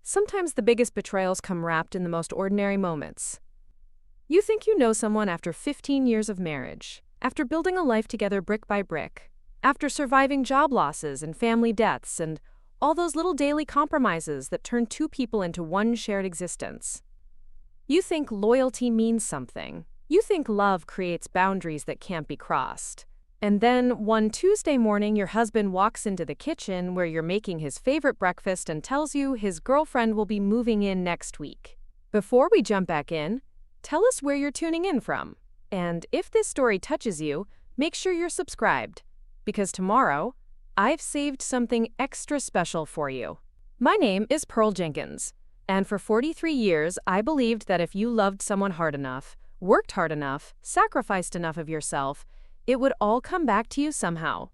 Sometimes the biggest betrayals come wrapped in the most ordinary moments. You think you know someone after 15 years of marriage, after building a life together brick by brick, after surviving job losses and family deaths and all those little daily compromises that turn two people into one shared existence. You think loyalty means something. You think love creates boundaries that can't be crossed. And then, one Tuesday morning, your husband walks into the kitchen where you're making his favorite breakfast and tells you his girlfriend will be moving in next week. Before we jump back in, tell us where you're tuning in from. And if this story touches you, make sure you're subscribed, because tomorrow, I've saved something extra special for you. My name is Pearl Jenkins, and for 43 years, I believed that if you loved someone hard enough, worked hard enough, sacrificed enough of yourself, it would all come back to you somehow.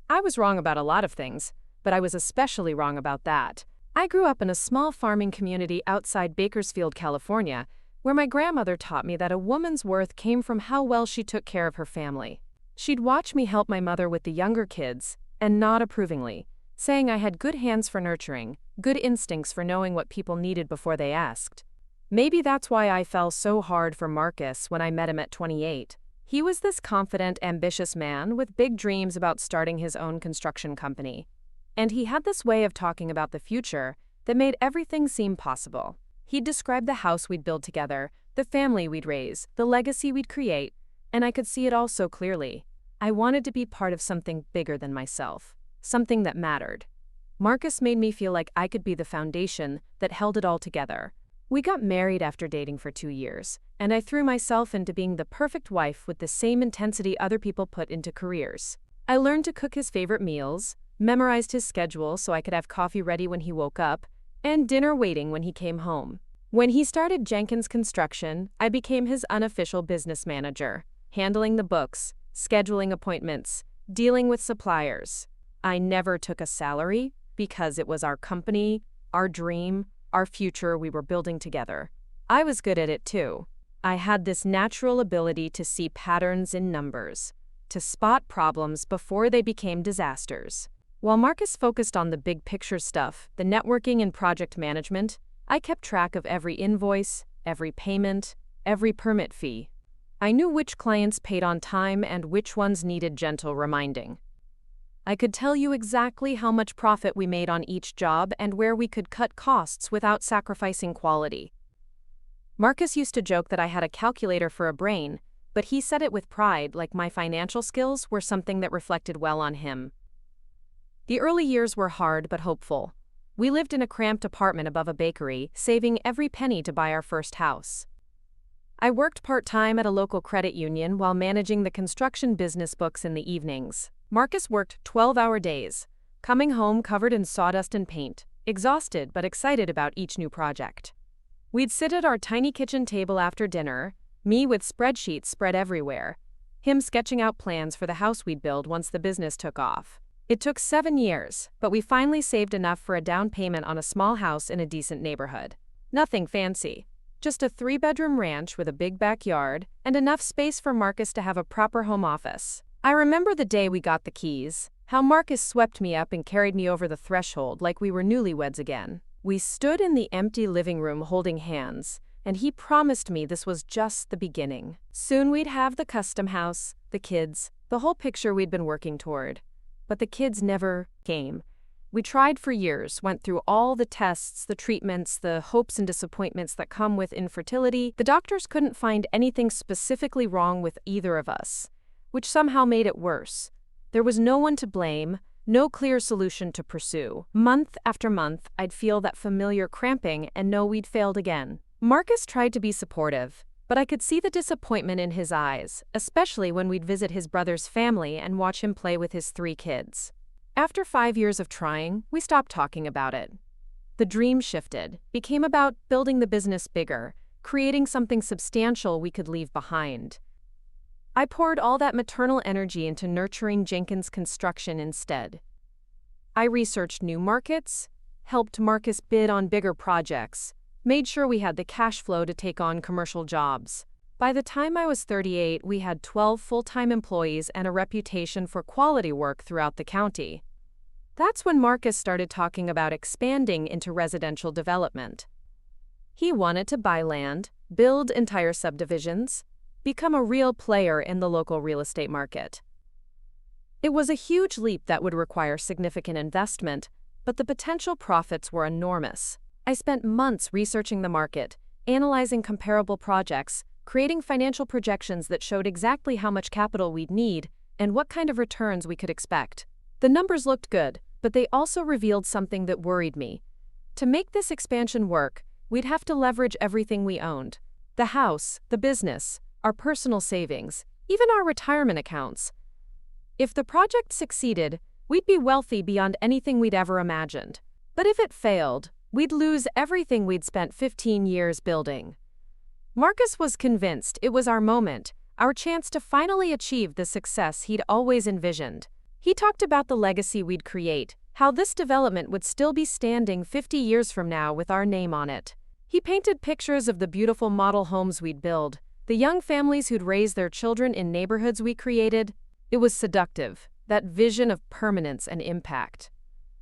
I was wrong about a lot of things, but I was especially wrong about that. I grew up in a small farming community outside Bakersfield, California, where my grandmother taught me that a woman's worth came from how well she took care of her family. She'd watch me help my mother with the younger kids, and nod approvingly, saying I had good hands for nurturing, good instincts for knowing what people needed before they asked. Maybe that's why I fell so hard for Marcus when I met him at 28. He was this confident, ambitious man with big dreams about starting his own construction company. And he had this way of talking about the future that made everything seem possible. He'd describe the house we'd build together, the family we'd raise, the legacy we'd create, and I could see it all so clearly. I wanted to be part of something bigger than myself, something that mattered. Marcus made me feel like I could be the foundation that held it all together. We got married after dating for 2 years, and I threw myself into being the perfect wife with the same intensity other people put into careers. I learned to cook his favorite meals, memorized his schedule so I could have coffee ready when he woke up, and dinner waiting when he came home. When he started Jenkins Construction, I became his unofficial business manager, handling the books, scheduling appointments, dealing with suppliers. I never took a salary because it was our company, our dream, our future we were building together. I was good at it too. I had this natural ability to see patterns in numbers, to spot problems before they became disasters. While Marcus focused on the big picture stuff, the networking and project management, I kept track of every invoice, every payment, every permit fee. I knew which clients paid on time and which ones needed gentle reminding. I could tell you exactly how much profit we made on each job and where we could cut costs without sacrificing quality. Marcus used to joke that I had a calculator for a brain, but he said it with pride, like my financial skills were something that reflected well on him. The early years were hard but hopeful. We lived in a cramped apartment above a bakery, saving every penny to buy our first house. I worked part-time at a local credit union while managing the construction business books in the evenings. Marcus worked 12-hour days, coming home covered in sawdust and paint, exhausted but excited about each new project. We'd sit at our tiny kitchen table after dinner, me with spreadsheets spread everywhere, him sketching out plans for the house we'd build once the business took off. It took 7 years, but we finally saved enough for a down payment on a small house in a decent neighborhood. Nothing fancy, just a 3-bedroom ranch with a big backyard and enough space for Marcus to have a proper home office. I remember the day we got the keys, how Marcus swept me up and carried me over the threshold like we were newlyweds again. We stood in the empty living room holding hands, and he promised me this was just the beginning. Soon we'd have the custom house, the kids, the whole picture we'd been working toward. But the kids never came. We tried for years, went through all the tests, the treatments, the hopes and disappointments that come with infertility. The doctors couldn't find anything specifically wrong with either of us, which somehow made it worse. There was no one to blame, no clear solution to pursue. Month after month, I'd feel that familiar cramping and know we'd failed again. Marcus tried to be supportive, but I could see the disappointment in his eyes, especially when we'd visit his brother's family and watch him play with his 3 kids. After 5 years of trying, we stopped talking about it. The dream shifted, became about building the business bigger, creating something substantial we could leave behind. I poured all that maternal energy into nurturing Jenkins Construction instead. I researched new markets, helped Marcus bid on bigger projects, made sure we had the cash flow to take on commercial jobs. By the time I was 38, we had 12 full-time employees and a reputation for quality work throughout the county. That's when Marcus started talking about expanding into residential development. He wanted to buy land, build entire subdivisions, become a real player in the local real estate market. It was a huge leap that would require significant investment, but the potential profits were enormous. I spent months researching the market, analyzing comparable projects, creating financial projections that showed exactly how much capital we'd need and what kind of returns we could expect. The numbers looked good, but they also revealed something that worried me. To make this expansion work, we'd have to leverage everything we owned: the house, the business, our personal savings, even our retirement accounts. If the project succeeded, we'd be wealthy beyond anything we'd ever imagined. But if it failed, we'd lose everything we'd spent 15 years building. Marcus was convinced it was our moment, our chance to finally achieve the success he'd always envisioned. He talked about the legacy we'd create, how this development would still be standing 50 years from now with our name on it. He painted pictures of the beautiful model homes we'd build, the young families who'd raise their children in neighborhoods we created. It was seductive, that vision of permanence and impact.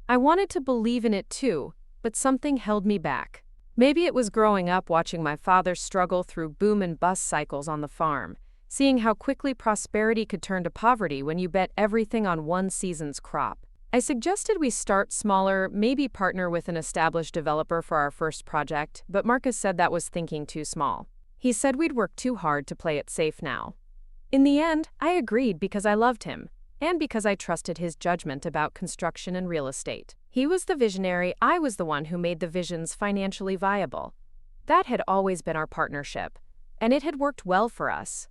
I wanted to believe in it too, but something held me back. Maybe it was growing up watching my father struggle through boom and bust cycles on the farm, seeing how quickly prosperity could turn to poverty when you bet everything on one season's crop. I suggested we start smaller, maybe partner with an established developer for our first project, but Marcus said that was thinking too small. He said we'd work too hard to play it safe now. In the end, I agreed because I loved him, and because I trusted his judgment about construction and real estate. He was the visionary, I was the one who made the visions financially viable. That had always been our partnership, and it had worked well for us.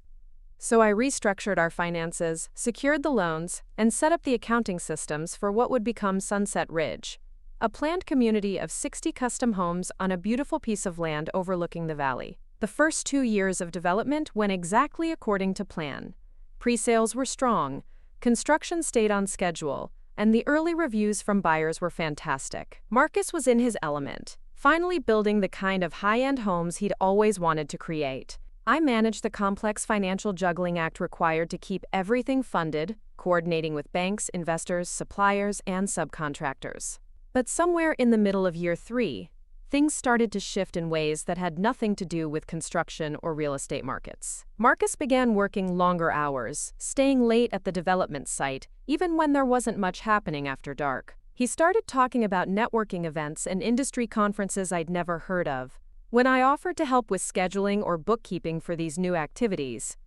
So I restructured our finances, secured the loans, and set up the accounting systems for what would become Sunset Ridge, a planned community of 60 custom homes on a beautiful piece of land overlooking the valley. The first 2 years of development went exactly according to plan. Pre-sales were strong, construction stayed on schedule, and the early reviews from buyers were fantastic. Marcus was in his element, finally building the kind of high-end homes he'd always wanted to create. I managed the complex financial juggling act required to keep everything funded, coordinating with banks, investors, suppliers, and subcontractors. But somewhere in the middle of year 3, things started to shift in ways that had nothing to do with construction or real estate markets. Marcus began working longer hours, staying late at the development site, even when there wasn't much happening after dark. He started talking about networking events and industry conferences I'd never heard of. When I offered to help with scheduling or bookkeeping for these new activities,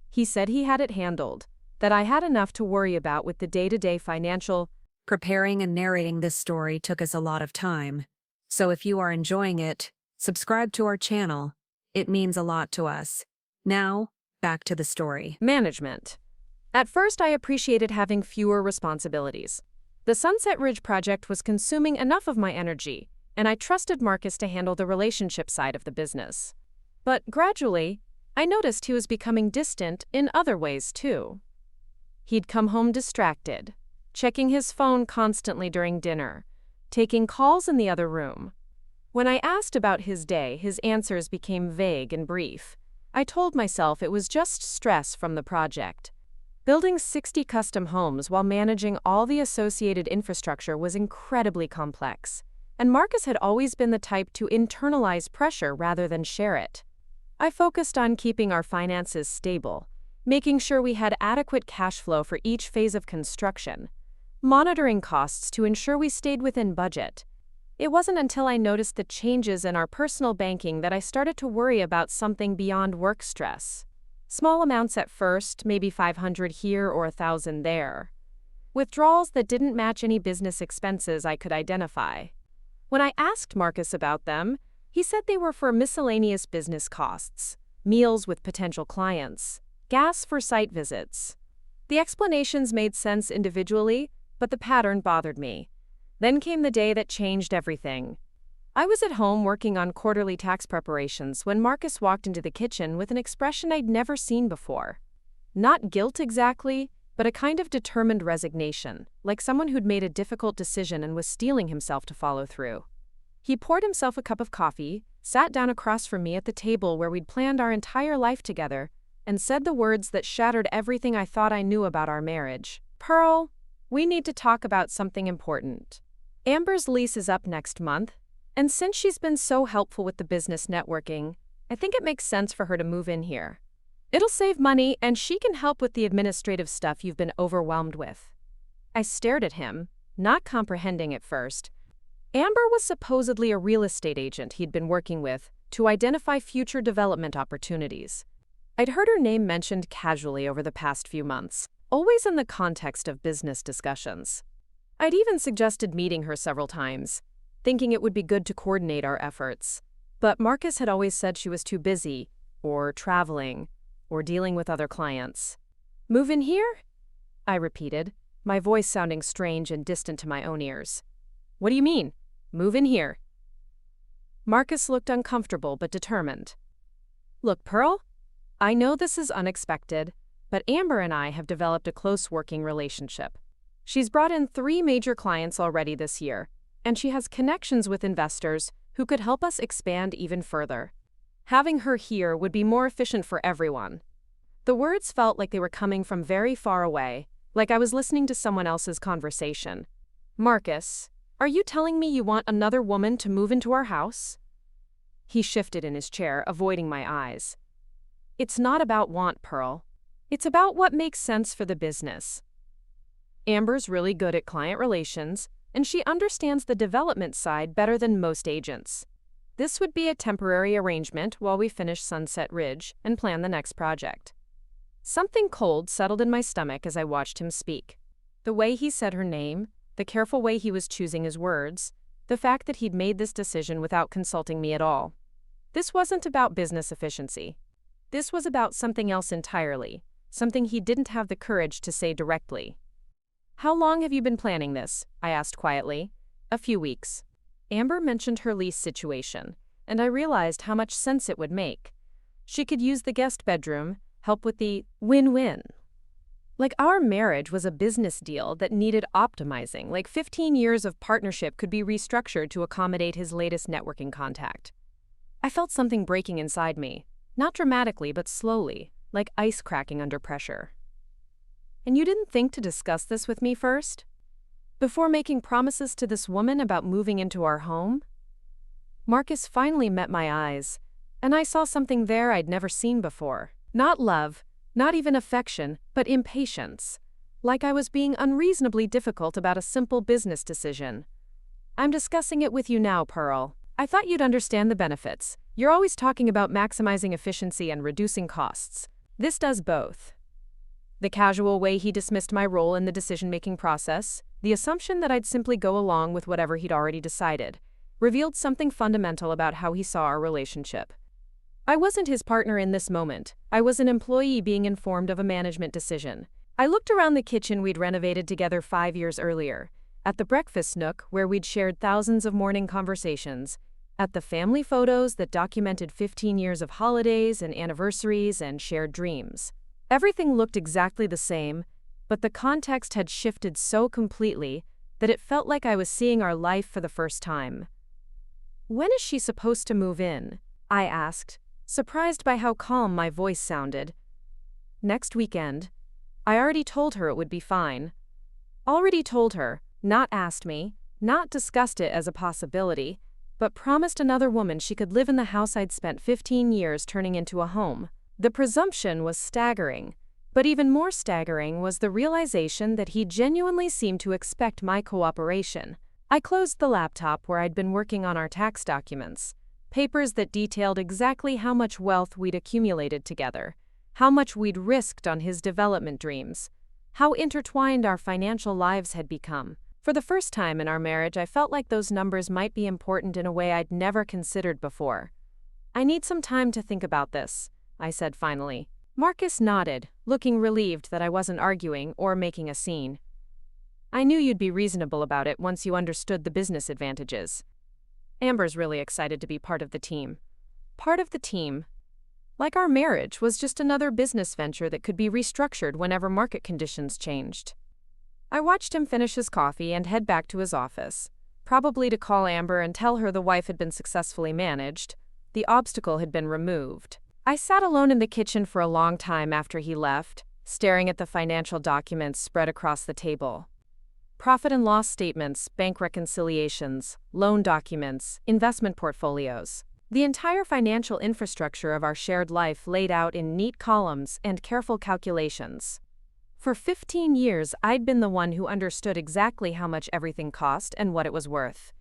he said he had it handled, that I had enough to worry about with the day-to-day financial. Preparing and narrating this story took us a lot of time. So if you are enjoying it, subscribe to our channel. It means a lot to us. Now, back to the story. Management. At first, I appreciated having fewer responsibilities. The Sunset Ridge project was consuming enough of my energy, and I trusted Marcus to handle the relationship side of the business. But gradually, I noticed he was becoming distant in other ways too. He'd come home distracted, checking his phone constantly during dinner, taking calls in the other room. When I asked about his day, his answers became vague and brief. I told myself it was just stress from the project. Building 60 custom homes while managing all the associated infrastructure was incredibly complex, and Marcus had always been the type to internalize pressure rather than share it. I focused on keeping our finances stable, making sure we had adequate cash flow for each phase of construction, monitoring costs to ensure we stayed within budget. It wasn't until I noticed the changes in our personal banking that I started to worry about something beyond work stress. Small amounts at first, maybe $500 here or $1,000 there. Withdrawals that didn't match any business expenses I could identify. When I asked Marcus about them, he said they were for miscellaneous business costs, meals with potential clients, gas for site visits. The explanations made sense individually, but the pattern bothered me. Then came the day that changed everything. I was at home working on quarterly tax preparations when Marcus walked into the kitchen with an expression I'd never seen before. Not guilt exactly, but a kind of determined resignation, like someone who'd made a difficult decision and was steeling himself to follow through. He poured himself a cup of coffee, sat down across from me at the table where we'd planned our entire life together, and said the words that shattered everything I thought I knew about our marriage. "Pearl, We need to talk about something important. Amber's lease is up next month, and since she's been so helpful with the business networking, I think it makes sense for her to move in here. It'll save money, and she can help with the administrative stuff you've been overwhelmed with. I stared at him, not comprehending at first. Amber was supposedly a real estate agent he'd been working with to identify future development opportunities. I'd heard her name mentioned casually over the past few months, always in the context of business discussions. I'd even suggested meeting her several times, thinking it would be good to coordinate our efforts. But Marcus had always said she was too busy, or traveling, or dealing with other clients. Move in here? I repeated, my voice sounding strange and distant to my own ears. What do you mean? Move in here. Marcus looked uncomfortable but determined. Look, Pearl, I know this is unexpected, but Amber and I have developed a close working relationship. She's brought in 3 major clients already this year, and she has connections with investors who could help us expand even further. Having her here would be more efficient for everyone. The words felt like they were coming from very far away, like I was listening to someone else's conversation. Marcus, are you telling me you want another woman to move into our house? He shifted in his chair, avoiding my eyes. It's not about want, Pearl. It's about what makes sense for the business. Amber's really good at client relations, and she understands the development side better than most agents. This would be a temporary arrangement while we finish Sunset Ridge and plan the next project. Something cold settled in my stomach as I watched him speak. The way he said her name, the careful way he was choosing his words, the fact that he'd made this decision without consulting me at all. This wasn't about business efficiency. This was about something else entirely, something he didn't have the courage to say directly. How long have you been planning this? I asked quietly. A few weeks. Amber mentioned her lease situation, and I realized how much sense it would make. She could use the guest bedroom, help with the win-win. Like our marriage was a business deal that needed optimizing, like 15 years of partnership could be restructured to accommodate his latest networking contact. I felt something breaking inside me, not dramatically but slowly, like ice cracking under pressure. And you didn't think to discuss this with me first? Before making promises to this woman about moving into our home? Marcus finally met my eyes, and I saw something there I'd never seen before. Not love, not even affection, but impatience. Like I was being unreasonably difficult about a simple business decision. I'm discussing it with you now, Pearl. I thought you'd understand the benefits. You're always talking about maximizing efficiency and reducing costs. This does both. The casual way he dismissed my role in the decision-making process, the assumption that I'd simply go along with whatever he'd already decided, revealed something fundamental about how he saw our relationship. I wasn't his partner in this moment. I was an employee being informed of a management decision. I looked around the kitchen we'd renovated together 5 years earlier, at the breakfast nook where we'd shared thousands of morning conversations, at the family photos that documented 15 years of holidays and anniversaries and shared dreams. Everything looked exactly the same, but the context had shifted so completely that it felt like I was seeing our life for the first time. When is she supposed to move in? I asked, surprised by how calm my voice sounded. Next weekend. I already told her it would be fine. Already told her, not asked me, not discussed it as a possibility, but promised another woman she could live in the house I'd spent 15 years turning into a home. The presumption was staggering, but even more staggering was the realization that he genuinely seemed to expect my cooperation. I closed the laptop where I'd been working on our tax documents, papers that detailed exactly how much wealth we'd accumulated together, how much we'd risked on his development dreams, how intertwined our financial lives had become. For the first time in our marriage, I felt like those numbers might be important in a way I'd never considered before. I need some time to think about this, I said finally. Marcus nodded, looking relieved that I wasn't arguing or making a scene. I knew you'd be reasonable about it once you understood the business advantages. Amber's really excited to be part of the team. Part of the team. Like our marriage was just another business venture that could be restructured whenever market conditions changed. I watched him finish his coffee and head back to his office, probably to call Amber and tell her the wife had been successfully managed. The obstacle had been removed. I sat alone in the kitchen for a long time after he left, staring at the financial documents spread across the table. Profit and loss statements, bank reconciliations, loan documents, investment portfolios. The entire financial infrastructure of our shared life laid out in neat columns and careful calculations. For 15 years, I'd been the one who understood exactly how much everything cost and what it was worth.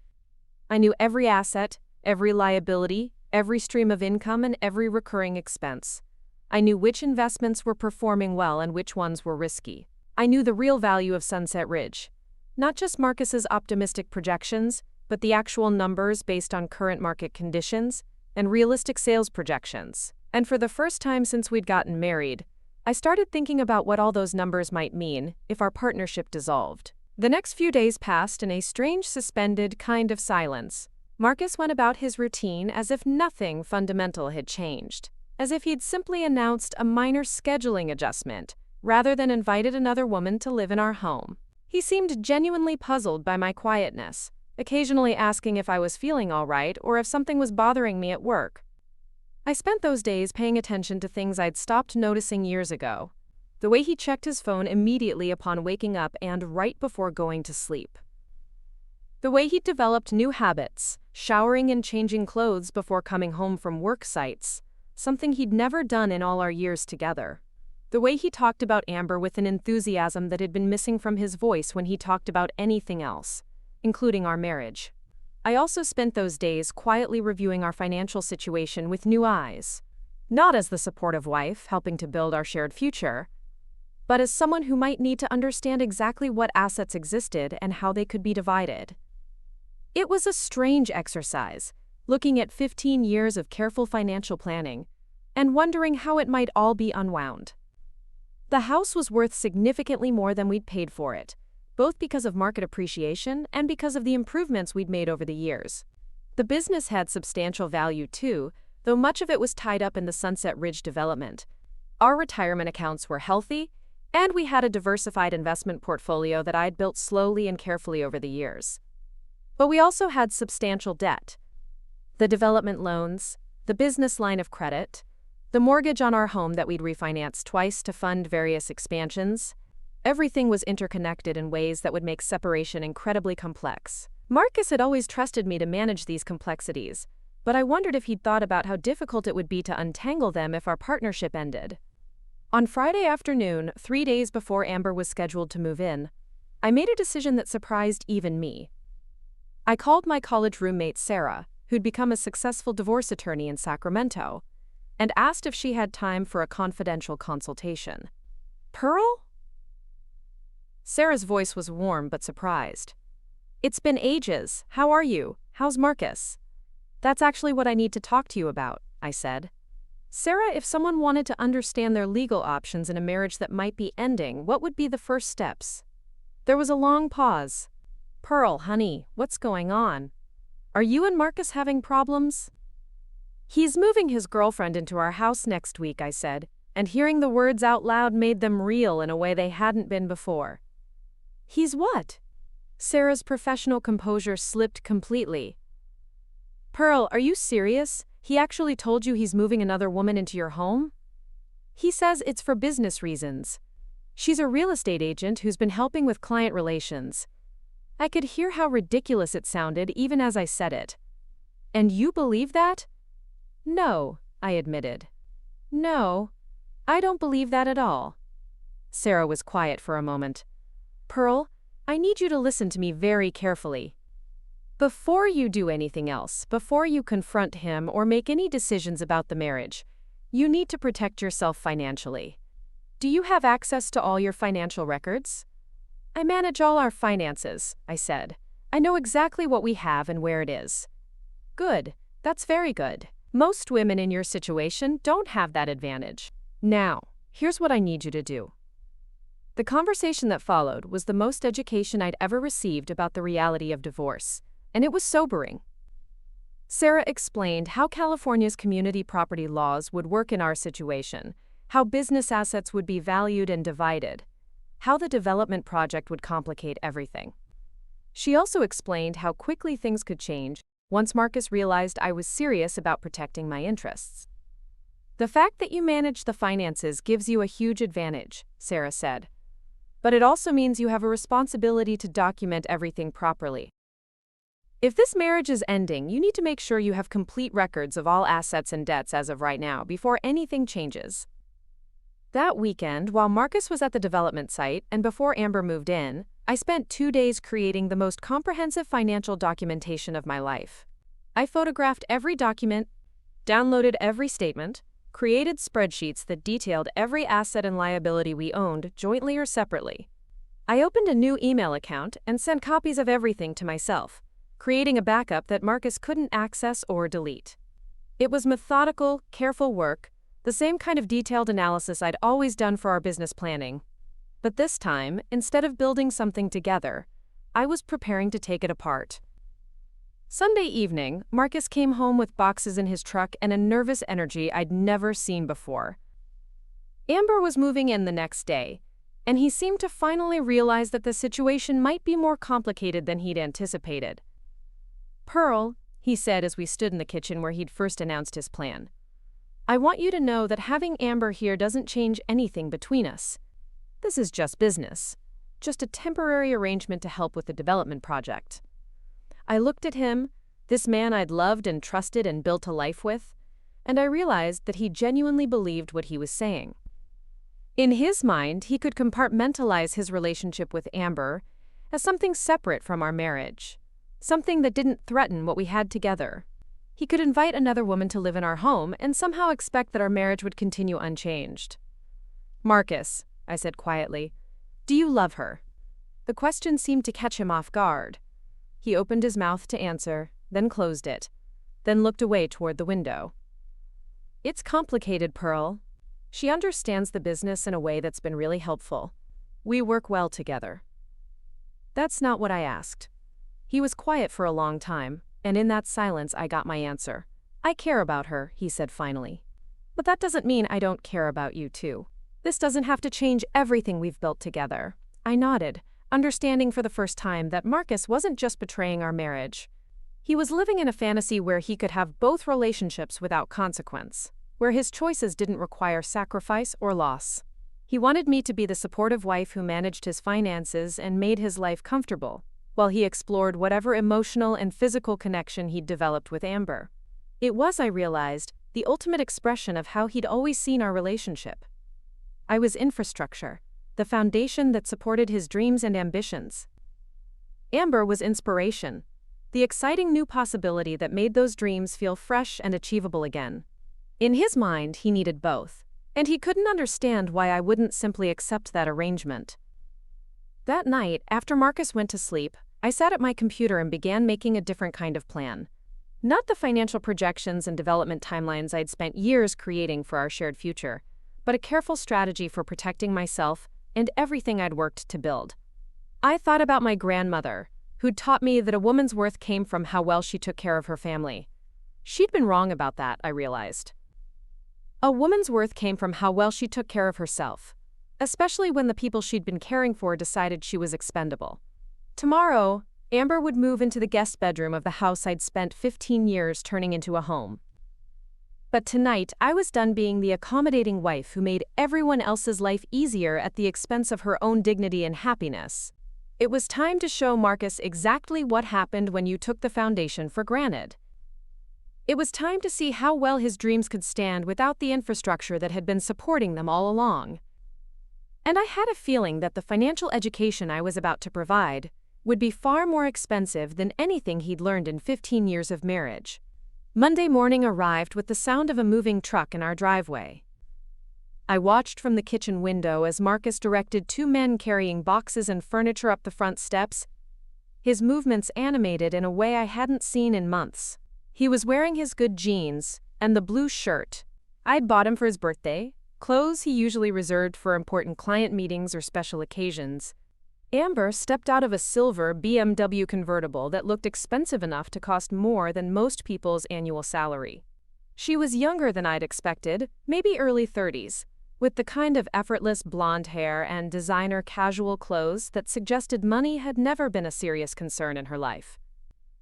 I knew every asset, every liability, every stream of income, and every recurring expense. I knew which investments were performing well and which ones were risky. I knew the real value of Sunset Ridge. Not just Marcus's optimistic projections, but the actual numbers based on current market conditions and realistic sales projections. And for the first time since we'd gotten married, I started thinking about what all those numbers might mean if our partnership dissolved. The next few days passed in a strange, suspended kind of silence. Marcus went about his routine as if nothing fundamental had changed, as if he'd simply announced a minor scheduling adjustment, rather than invited another woman to live in our home. He seemed genuinely puzzled by my quietness, occasionally asking if I was feeling all right or if something was bothering me at work. I spent those days paying attention to things I'd stopped noticing years ago. The way he checked his phone immediately upon waking up and right before going to sleep. The way he'd developed new habits, showering and changing clothes before coming home from work sites, something he'd never done in all our years together. The way he talked about Amber with an enthusiasm that had been missing from his voice when he talked about anything else, including our marriage. I also spent those days quietly reviewing our financial situation with new eyes. Not as the supportive wife helping to build our shared future, but as someone who might need to understand exactly what assets existed and how they could be divided. It was a strange exercise, looking at 15 years of careful financial planning and wondering how it might all be unwound. The house was worth significantly more than we'd paid for it, both because of market appreciation and because of the improvements we'd made over the years. The business had substantial value too, though much of it was tied up in the Sunset Ridge development. Our retirement accounts were healthy, and we had a diversified investment portfolio that I'd built slowly and carefully over the years. But we also had substantial debt. The development loans, the business line of credit, the mortgage on our home that we'd refinanced twice to fund various expansions. Everything was interconnected in ways that would make separation incredibly complex. Marcus had always trusted me to manage these complexities, but I wondered if he'd thought about how difficult it would be to untangle them if our partnership ended. On Friday afternoon, 3 days before Amber was scheduled to move in, I made a decision that surprised even me. I called my college roommate Sarah, who'd become a successful divorce attorney in Sacramento, and asked if she had time for a confidential consultation. "Pearl?" Sarah's voice was warm but surprised. "It's been ages. How are you? How's Marcus?" "That's actually what I need to talk to you about," I said. "Sarah, if someone wanted to understand their legal options in a marriage that might be ending, what would be the first steps?" There was a long pause. "Pearl, honey, what's going on? Are you and Marcus having problems?" "He's moving his girlfriend into our house next week," I said, and hearing the words out loud made them real in a way they hadn't been before. "He's what?" Sarah's professional composure slipped completely. "Pearl, are you serious? He actually told you he's moving another woman into your home?" "He says it's for business reasons. She's a real estate agent who's been helping with client relations." I could hear how ridiculous it sounded even as I said it. "And you believe that?" "No," I admitted. "No, I don't believe that at all." Sarah was quiet for a moment. "Pearl, I need you to listen to me very carefully. Before you do anything else, before you confront him or make any decisions about the marriage, you need to protect yourself financially. Do you have access to all your financial records?" "I manage all our finances," I said. "I know exactly what we have and where it is." "Good, that's very good. Most women in your situation don't have that advantage. Now, here's what I need you to do." The conversation that followed was the most education I'd ever received about the reality of divorce, and it was sobering. Sarah explained how California's community property laws would work in our situation, how business assets would be valued and divided, how the development project would complicate everything. She also explained how quickly things could change once Marcus realized I was serious about protecting my interests. "The fact that you manage the finances gives you a huge advantage," Sarah said. but it also means you have a responsibility to document everything properly. If this marriage is ending, you need to make sure you have complete records of all assets and debts as of right now before anything changes. That weekend, while Marcus was at the development site and before Amber moved in, I spent 2 days creating the most comprehensive financial documentation of my life. I photographed every document, downloaded every statement, created spreadsheets that detailed every asset and liability we owned, jointly or separately. I opened a new email account and sent copies of everything to myself, creating a backup that Marcus couldn't access or delete. It was methodical, careful work, the same kind of detailed analysis I'd always done for our business planning. But this time, instead of building something together, I was preparing to take it apart. Sunday evening, Marcus came home with boxes in his truck and a nervous energy I'd never seen before. Amber was moving in the next day, and he seemed to finally realize that the situation might be more complicated than he'd anticipated. "Pearl," he said as we stood in the kitchen where he'd first announced his plan, "I want you to know that having Amber here doesn't change anything between us. This is just business, just a temporary arrangement to help with the development project." I looked at him, this man I'd loved and trusted and built a life with, and I realized that he genuinely believed what he was saying. In his mind, he could compartmentalize his relationship with Amber as something separate from our marriage, something that didn't threaten what we had together. He could invite another woman to live in our home and somehow expect that our marriage would continue unchanged. "Marcus," I said quietly, "do you love her?" The question seemed to catch him off guard. He opened his mouth to answer, then closed it, then looked away toward the window. "It's complicated, Pearl. She understands the business in a way that's been really helpful. We work well together." That's not what I asked. He was quiet for a long time, and in that silence I got my answer. "I care about her," he said finally. "But that doesn't mean I don't care about you too. This doesn't have to change everything we've built together." I nodded, understanding for the first time that Marcus wasn't just betraying our marriage. He was living in a fantasy where he could have both relationships without consequence, where his choices didn't require sacrifice or loss. He wanted me to be the supportive wife who managed his finances and made his life comfortable, while he explored whatever emotional and physical connection he'd developed with Amber. It was, I realized, the ultimate expression of how he'd always seen our relationship. I was infrastructure, the foundation that supported his dreams and ambitions. Amber was inspiration, the exciting new possibility that made those dreams feel fresh and achievable again. In his mind, he needed both, and he couldn't understand why I wouldn't simply accept that arrangement. That night, after Marcus went to sleep, I sat at my computer and began making a different kind of plan. Not the financial projections and development timelines I'd spent years creating for our shared future, but a careful strategy for protecting myself and everything I'd worked to build. I thought about my grandmother, who'd taught me that a woman's worth came from how well she took care of her family. She'd been wrong about that, I realized. A woman's worth came from how well she took care of herself, especially when the people she'd been caring for decided she was expendable. Tomorrow, Amber would move into the guest bedroom of the house I'd spent 15 years turning into a home. But tonight, I was done being the accommodating wife who made everyone else's life easier at the expense of her own dignity and happiness. It was time to show Marcus exactly what happened when you took the foundation for granted. It was time to see how well his dreams could stand without the infrastructure that had been supporting them all along. And I had a feeling that the financial education I was about to provide would be far more expensive than anything he'd learned in 15 years of marriage. Monday morning arrived with the sound of a moving truck in our driveway. I watched from the kitchen window as Marcus directed 2 men carrying boxes and furniture up the front steps, his movements animated in a way I hadn't seen in months. He was wearing his good jeans and the blue shirt I'd bought him for his birthday, clothes he usually reserved for important client meetings or special occasions. Amber stepped out of a silver BMW convertible that looked expensive enough to cost more than most people's annual salary. She was younger than I'd expected, maybe early 30s, with the kind of effortless blonde hair and designer casual clothes that suggested money had never been a serious concern in her life.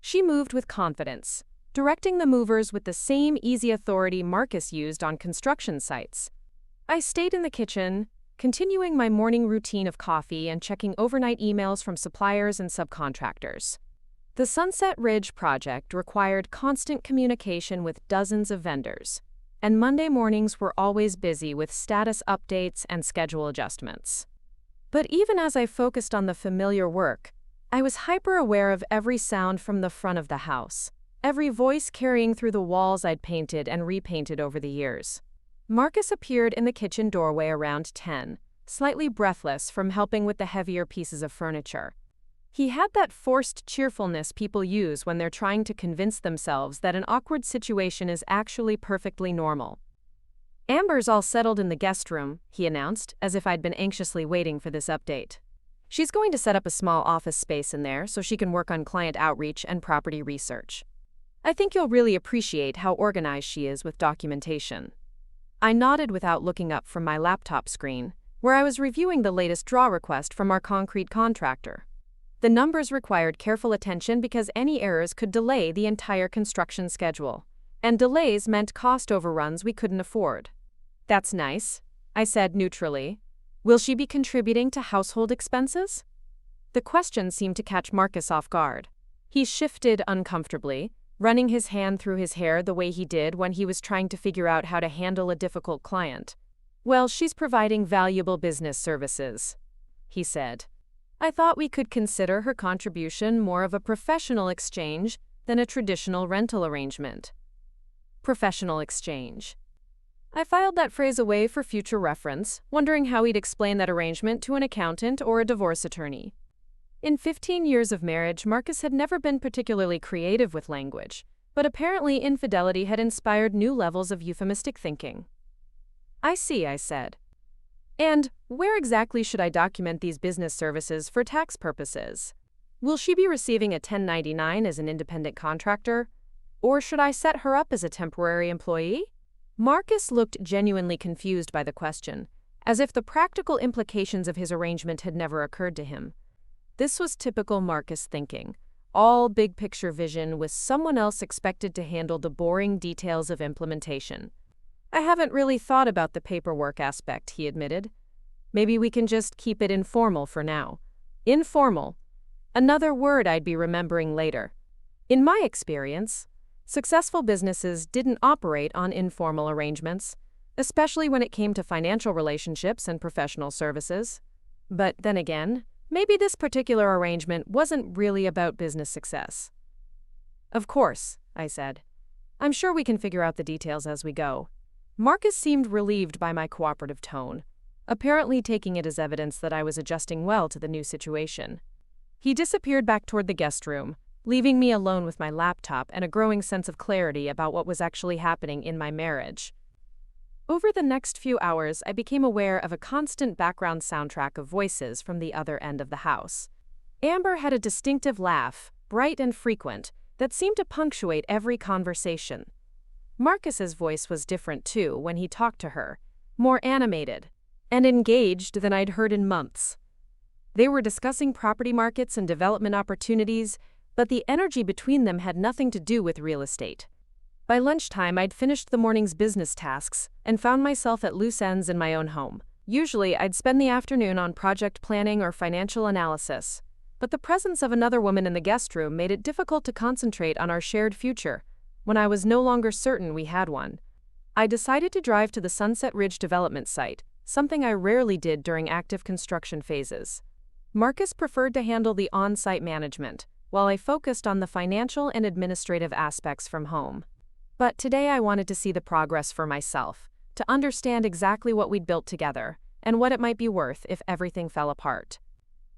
She moved with confidence, directing the movers with the same easy authority Marcus used on construction sites. I stayed in the kitchen, continuing my morning routine of coffee and checking overnight emails from suppliers and subcontractors. The Sunset Ridge project required constant communication with dozens of vendors, and Monday mornings were always busy with status updates and schedule adjustments. But even as I focused on the familiar work, I was hyper-aware of every sound from the front of the house, every voice carrying through the walls I'd painted and repainted over the years. Marcus appeared in the kitchen doorway around 10, slightly breathless from helping with the heavier pieces of furniture. He had that forced cheerfulness people use when they're trying to convince themselves that an awkward situation is actually perfectly normal. "Amber's all settled in the guest room," he announced, as if I'd been anxiously waiting for this update. "She's going to set up a small office space in there so she can work on client outreach and property research. I think you'll really appreciate how organized she is with documentation." I nodded without looking up from my laptop screen, where I was reviewing the latest draw request from our concrete contractor. The numbers required careful attention because any errors could delay the entire construction schedule, and delays meant cost overruns we couldn't afford. "That's nice," I said neutrally. "Will she be contributing to household expenses?" The question seemed to catch Marcus off guard. He shifted uncomfortably, running his hand through his hair the way he did when he was trying to figure out how to handle a difficult client. "Well, she's providing valuable business services," he said. "I thought we could consider her contribution more of a professional exchange than a traditional rental arrangement." Professional exchange. I filed that phrase away for future reference, wondering how he'd explain that arrangement to an accountant or a divorce attorney. In 15 years of marriage, Marcus had never been particularly creative with language, but apparently infidelity had inspired new levels of euphemistic thinking. "I see," I said. "And where exactly should I document these business services for tax purposes? Will she be receiving a 1099 as an independent contractor? Or should I set her up as a temporary employee?" Marcus looked genuinely confused by the question, as if the practical implications of his arrangement had never occurred to him. This was typical Marcus thinking, all big-picture vision with someone else expected to handle the boring details of implementation. "I haven't really thought about the paperwork aspect," he admitted. "Maybe we can just keep it informal for now." Informal. Another word I'd be remembering later. In my experience, successful businesses didn't operate on informal arrangements, especially when it came to financial relationships and professional services. But then again, maybe this particular arrangement wasn't really about business success. "Of course," I said. "I'm sure we can figure out the details as we go." Marcus seemed relieved by my cooperative tone, apparently taking it as evidence that I was adjusting well to the new situation. He disappeared back toward the guest room, leaving me alone with my laptop and a growing sense of clarity about what was actually happening in my marriage. Over the next few hours, I became aware of a constant background soundtrack of voices from the other end of the house. Amber had a distinctive laugh, bright and frequent, that seemed to punctuate every conversation. Marcus's voice was different too when he talked to her, more animated and engaged than I'd heard in months. They were discussing property markets and development opportunities, but the energy between them had nothing to do with real estate. By lunchtime, I'd finished the morning's business tasks and found myself at loose ends in my own home. Usually, I'd spend the afternoon on project planning or financial analysis, but the presence of another woman in the guest room made it difficult to concentrate on our shared future when I was no longer certain we had one. I decided to drive to the Sunset Ridge development site, something I rarely did during active construction phases. Marcus preferred to handle the on-site management, while I focused on the financial and administrative aspects from home. But today I wanted to see the progress for myself, to understand exactly what we'd built together, and what it might be worth if everything fell apart.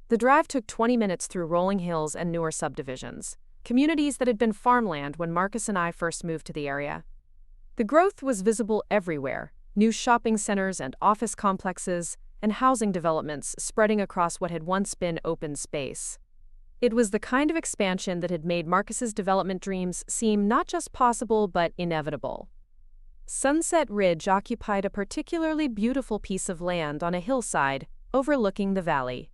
The drive took 20 minutes through rolling hills and newer subdivisions, communities that had been farmland when Marcus and I first moved to the area. The growth was visible everywhere, new shopping centers and office complexes, and housing developments spreading across what had once been open space. It was the kind of expansion that had made Marcus's development dreams seem not just possible but inevitable. Sunset Ridge occupied a particularly beautiful piece of land on a hillside overlooking the valley.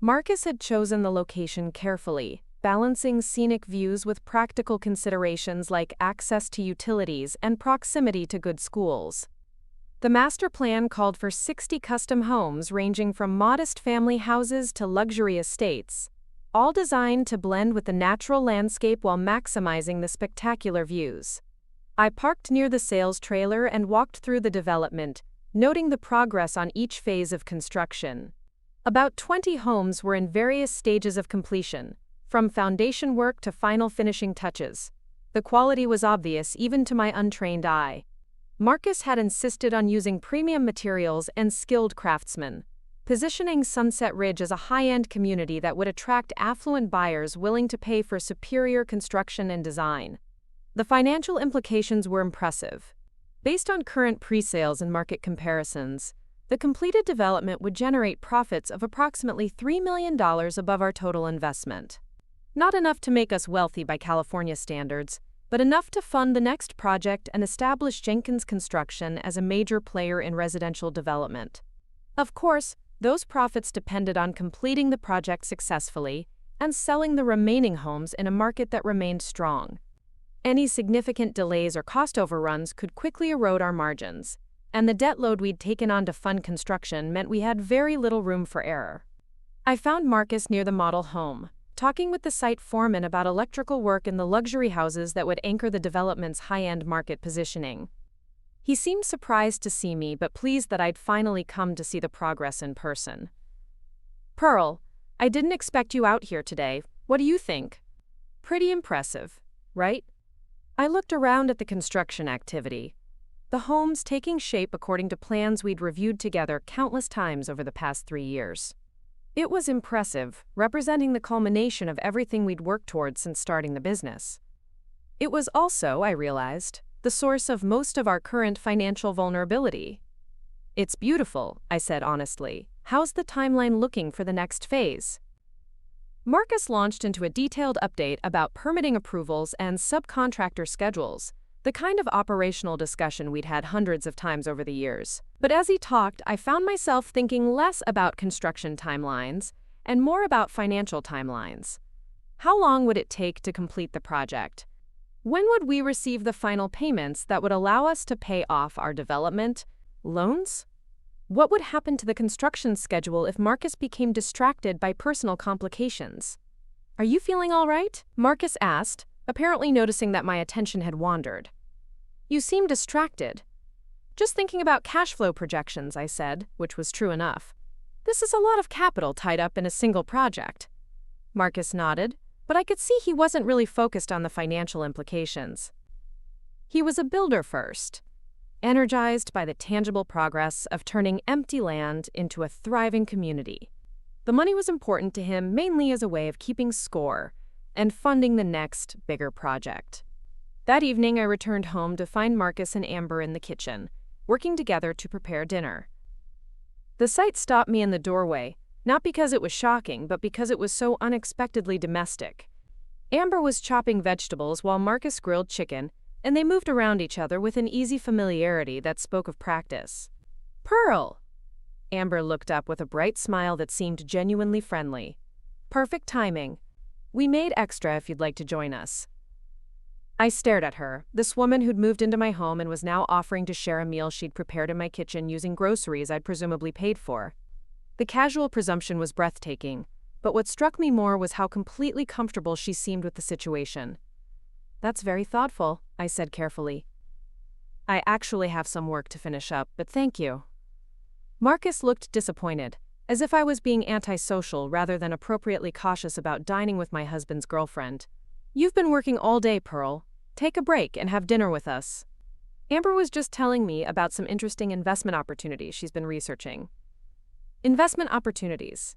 Marcus had chosen the location carefully, balancing scenic views with practical considerations like access to utilities and proximity to good schools. The master plan called for 60 custom homes ranging from modest family houses to luxury estates, all designed to blend with the natural landscape while maximizing the spectacular views. I parked near the sales trailer and walked through the development, noting the progress on each phase of construction. About 20 homes were in various stages of completion, from foundation work to final finishing touches. The quality was obvious even to my untrained eye. Marcus had insisted on using premium materials and skilled craftsmen, positioning Sunset Ridge as a high-end community that would attract affluent buyers willing to pay for superior construction and design. The financial implications were impressive. Based on current pre-sales and market comparisons, the completed development would generate profits of approximately $3 million above our total investment. Not enough to make us wealthy by California standards, but enough to fund the next project and establish Jenkins Construction as a major player in residential development. Of course, those profits depended on completing the project successfully and selling the remaining homes in a market that remained strong. Any significant delays or cost overruns could quickly erode our margins, and the debt load we'd taken on to fund construction meant we had very little room for error. I found Marcus near the model home, talking with the site foreman about electrical work in the luxury houses that would anchor the development's high-end market positioning. He seemed surprised to see me but pleased that I'd finally come to see the progress in person. "Pearl, I didn't expect you out here today. What do you think?" "Pretty impressive, right?" I looked around at the construction activity, the homes taking shape according to plans we'd reviewed together countless times over the past 3 years. It was impressive, representing the culmination of everything we'd worked towards since starting the business. It was also, I realized, the source of most of our current financial vulnerability. "It's beautiful," I said honestly. "How's the timeline looking for the next phase?" Marcus launched into a detailed update about permitting approvals and subcontractor schedules, the kind of operational discussion we'd had hundreds of times over the years. But as he talked, I found myself thinking less about construction timelines and more about financial timelines. How long would it take to complete the project? When would we receive the final payments that would allow us to pay off our development loans? What would happen to the construction schedule if Marcus became distracted by personal complications? "Are you feeling all right?" Marcus asked, apparently noticing that my attention had wandered. "You seem distracted." "Just thinking about cash flow projections," I said, which was true enough. "This is a lot of capital tied up in a single project." Marcus nodded, but I could see he wasn't really focused on the financial implications. He was a builder first, energized by the tangible progress of turning empty land into a thriving community. The money was important to him mainly as a way of keeping score and funding the next, bigger project. That evening, I returned home to find Marcus and Amber in the kitchen, working together to prepare dinner. The sight stopped me in the doorway, not because it was shocking, but because it was so unexpectedly domestic. Amber was chopping vegetables while Marcus grilled chicken, and they moved around each other with an easy familiarity that spoke of practice. "Pearl!" Amber looked up with a bright smile that seemed genuinely friendly. "Perfect timing. We made extra if you'd like to join us." I stared at her, this woman who'd moved into my home and was now offering to share a meal she'd prepared in my kitchen using groceries I'd presumably paid for. The casual presumption was breathtaking, but what struck me more was how completely comfortable she seemed with the situation. "That's very thoughtful," I said carefully. "I actually have some work to finish up, but thank you." Marcus looked disappointed, as if I was being antisocial rather than appropriately cautious about dining with my husband's girlfriend. "You've been working all day, Pearl. Take a break and have dinner with us." Amber was just telling me about some interesting investment opportunities she's been researching. Investment opportunities.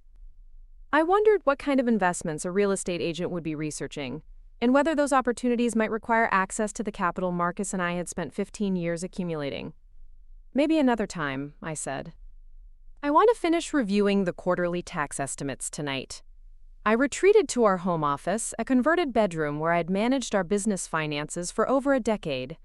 I wondered what kind of investments a real estate agent would be researching, and whether those opportunities might require access to the capital Marcus and I had spent 15 years accumulating. "Maybe another time," I said. "I want to finish reviewing the quarterly tax estimates tonight." I retreated to our home office, a converted bedroom where I'd managed our business finances for over a decade.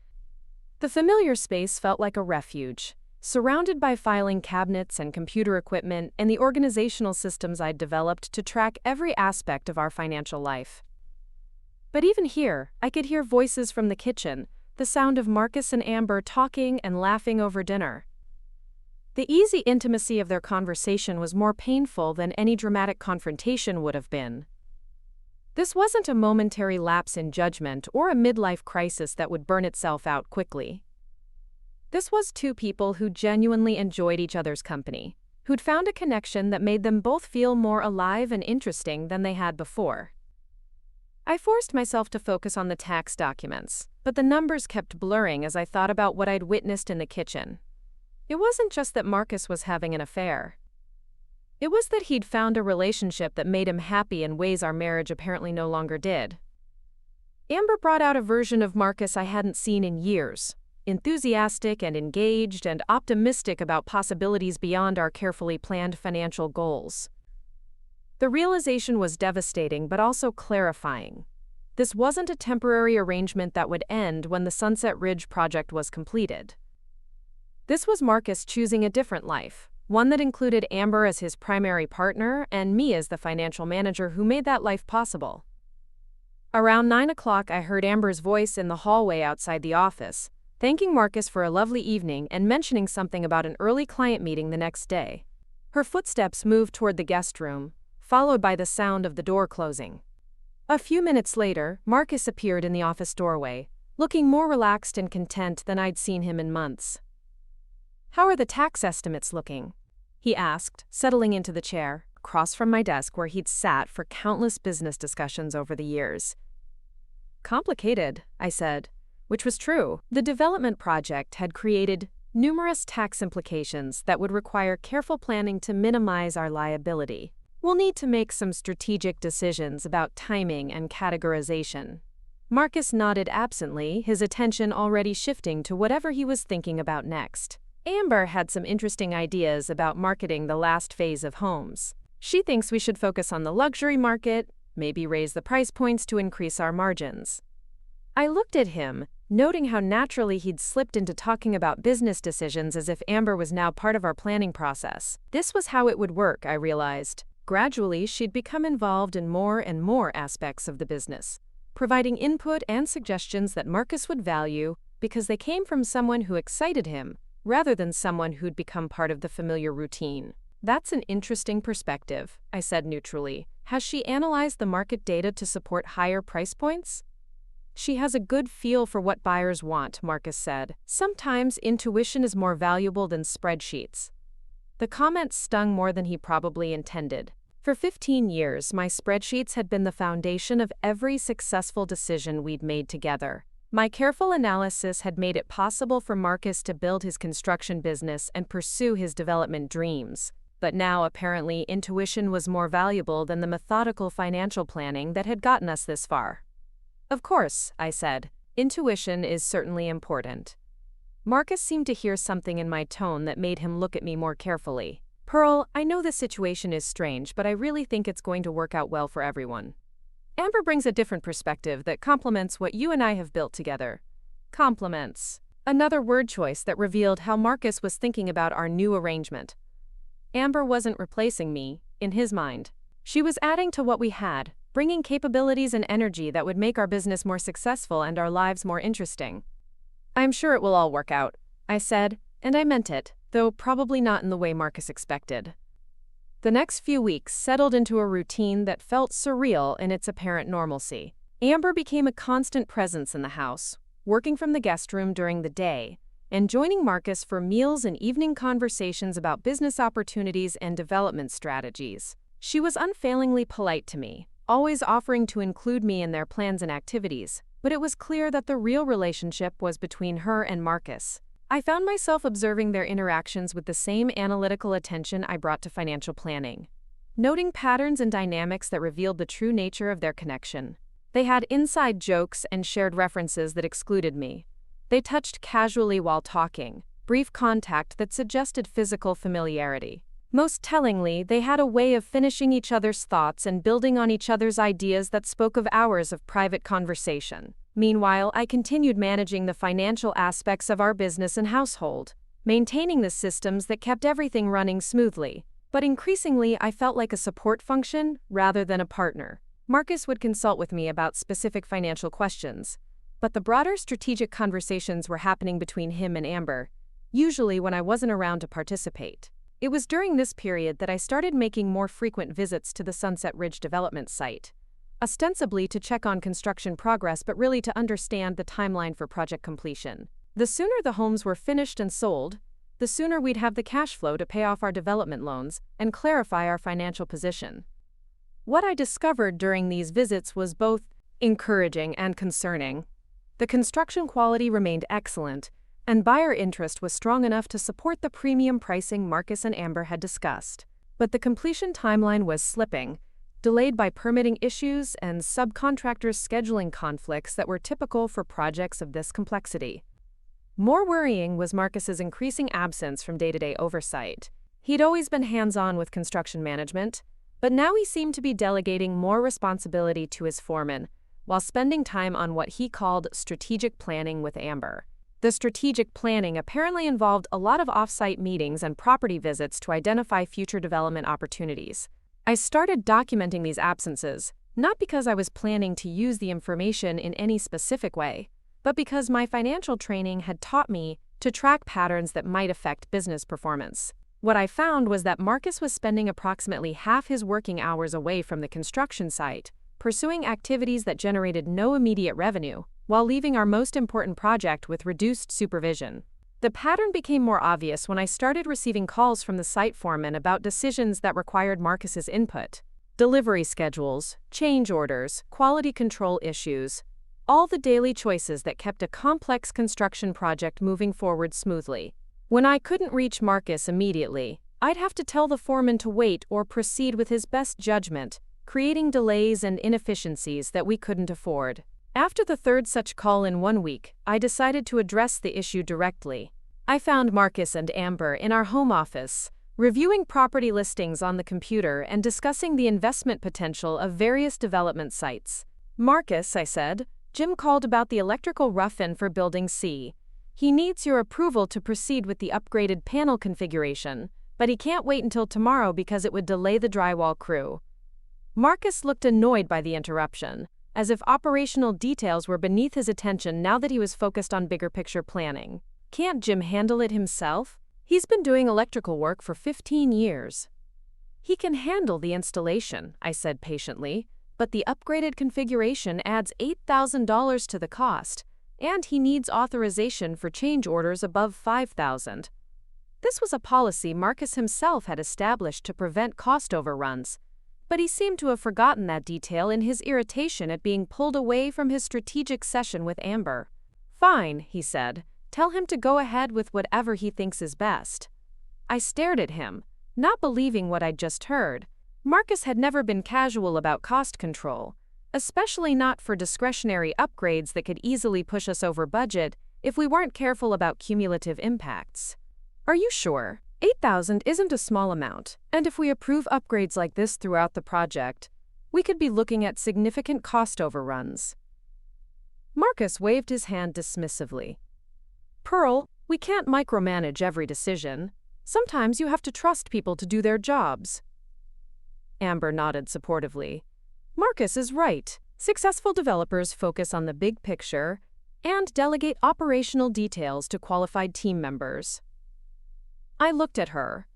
The familiar space felt like a refuge, surrounded by filing cabinets and computer equipment and the organizational systems I'd developed to track every aspect of our financial life. But even here, I could hear voices from the kitchen, the sound of Marcus and Amber talking and laughing over dinner. The easy intimacy of their conversation was more painful than any dramatic confrontation would have been. This wasn't a momentary lapse in judgment or a midlife crisis that would burn itself out quickly. This was two people who genuinely enjoyed each other's company, who'd found a connection that made them both feel more alive and interesting than they had before. I forced myself to focus on the tax documents, but the numbers kept blurring as I thought about what I'd witnessed in the kitchen. It wasn't just that Marcus was having an affair. It was that he'd found a relationship that made him happy in ways our marriage apparently no longer did. Amber brought out a version of Marcus I hadn't seen in years, enthusiastic and engaged and optimistic about possibilities beyond our carefully planned financial goals. The realization was devastating but also clarifying. This wasn't a temporary arrangement that would end when the Sunset Ridge project was completed. This was Marcus choosing a different life, one that included Amber as his primary partner and me as the financial manager who made that life possible. Around 9 o'clock, I heard Amber's voice in the hallway outside the office, thanking Marcus for a lovely evening and mentioning something about an early client meeting the next day. Her footsteps moved toward the guest room, followed by the sound of the door closing. A few minutes later, Marcus appeared in the office doorway, looking more relaxed and content than I'd seen him in months. "How are the tax estimates looking?" he asked, settling into the chair, across from my desk where he'd sat for countless business discussions over the years. "Complicated," I said, which was true. The development project had created numerous tax implications that would require careful planning to minimize our liability. We'll need to make some strategic decisions about timing and categorization. Marcus nodded absently, his attention already shifting to whatever he was thinking about next. Amber had some interesting ideas about marketing the last phase of homes. She thinks we should focus on the luxury market, maybe raise the price points to increase our margins. I looked at him, noting how naturally he'd slipped into talking about business decisions as if Amber was now part of our planning process. This was how it would work, I realized. Gradually, she'd become involved in more and more aspects of the business, providing input and suggestions that Marcus would value because they came from someone who excited him, rather than someone who'd become part of the familiar routine. "That's an interesting perspective," I said neutrally. "Has she analyzed the market data to support higher price points?" "She has a good feel for what buyers want," Marcus said. "Sometimes intuition is more valuable than spreadsheets." The comment stung more than he probably intended. For 15 years, my spreadsheets had been the foundation of every successful decision we'd made together. My careful analysis had made it possible for Marcus to build his construction business and pursue his development dreams. But now, apparently, intuition was more valuable than the methodical financial planning that had gotten us this far. "Of course," I said, "intuition is certainly important." Marcus seemed to hear something in my tone that made him look at me more carefully. "Pearl, I know this situation is strange, but I really think it's going to work out well for everyone. Amber brings a different perspective that complements what you and I have built together." Complements. Another word choice that revealed how Marcus was thinking about our new arrangement. Amber wasn't replacing me, in his mind. She was adding to what we had, bringing capabilities and energy that would make our business more successful and our lives more interesting. "I'm sure it will all work out," I said, and I meant it, though probably not in the way Marcus expected. The next few weeks settled into a routine that felt surreal in its apparent normalcy. Amber became a constant presence in the house, working from the guest room during the day, and joining Marcus for meals and evening conversations about business opportunities and development strategies. She was unfailingly polite to me, always offering to include me in their plans and activities, but it was clear that the real relationship was between her and Marcus. I found myself observing their interactions with the same analytical attention I brought to financial planning, noting patterns and dynamics that revealed the true nature of their connection. They had inside jokes and shared references that excluded me. They touched casually while talking, brief contact that suggested physical familiarity. Most tellingly, they had a way of finishing each other's thoughts and building on each other's ideas that spoke of hours of private conversation. Meanwhile, I continued managing the financial aspects of our business and household, maintaining the systems that kept everything running smoothly. But increasingly, I felt like a support function rather than a partner. Marcus would consult with me about specific financial questions, but the broader strategic conversations were happening between him and Amber. usually when I wasn't around to participate. It was during this period that I started making more frequent visits to the Sunset Ridge development site, ostensibly to check on construction progress but really to understand the timeline for project completion. The sooner the homes were finished and sold, the sooner we'd have the cash flow to pay off our development loans and clarify our financial position. What I discovered during these visits was both encouraging and concerning. The construction quality remained excellent, and buyer interest was strong enough to support the premium pricing Marcus and Amber had discussed. But the completion timeline was slipping, delayed by permitting issues and subcontractors' scheduling conflicts that were typical for projects of this complexity. More worrying was Marcus's increasing absence from day-to-day oversight. He'd always been hands-on with construction management, but now he seemed to be delegating more responsibility to his foreman, while spending time on what he called strategic planning with Amber. The strategic planning apparently involved a lot of off-site meetings and property visits to identify future development opportunities. I started documenting these absences, not because I was planning to use the information in any specific way, but because my financial training had taught me to track patterns that might affect business performance. What I found was that Marcus was spending approximately half his working hours away from the construction site, pursuing activities that generated no immediate revenue, while leaving our most important project with reduced supervision. The pattern became more obvious when I started receiving calls from the site foreman about decisions that required Marcus's input. Delivery schedules, change orders, quality control issues, all the daily choices that kept a complex construction project moving forward smoothly. When I couldn't reach Marcus immediately, I'd have to tell the foreman to wait or proceed with his best judgment, creating delays and inefficiencies that we couldn't afford. After the third such call in 1 week, I decided to address the issue directly. I found Marcus and Amber in our home office, reviewing property listings on the computer and discussing the investment potential of various development sites. "Marcus," I said, "Jim called about the electrical rough-in for Building C. He needs your approval to proceed with the upgraded panel configuration, but he can't wait until tomorrow because it would delay the drywall crew." Marcus looked annoyed by the interruption, as if operational details were beneath his attention now that he was focused on bigger picture planning. "Can't Jim handle it himself? He's been doing electrical work for 15 years. "He can handle the installation," I said patiently, "but the upgraded configuration adds $8,000 to the cost, and he needs authorization for change orders above $5,000. This was a policy Marcus himself had established to prevent cost overruns, but he seemed to have forgotten that detail in his irritation at being pulled away from his strategic session with Amber. "Fine," he said. "Tell him to go ahead with whatever he thinks is best." I stared at him, not believing what I'd just heard. Marcus had never been casual about cost control, especially not for discretionary upgrades that could easily push us over budget if we weren't careful about cumulative impacts. "Are you sure? $8,000 isn't a small amount, and if we approve upgrades like this throughout the project, we could be looking at significant cost overruns." Marcus waved his hand dismissively. "Pearl, we can't micromanage every decision. Sometimes you have to trust people to do their jobs." Amber nodded supportively. "Marcus is right. Successful developers focus on the big picture and delegate operational details to qualified team members." I looked at her.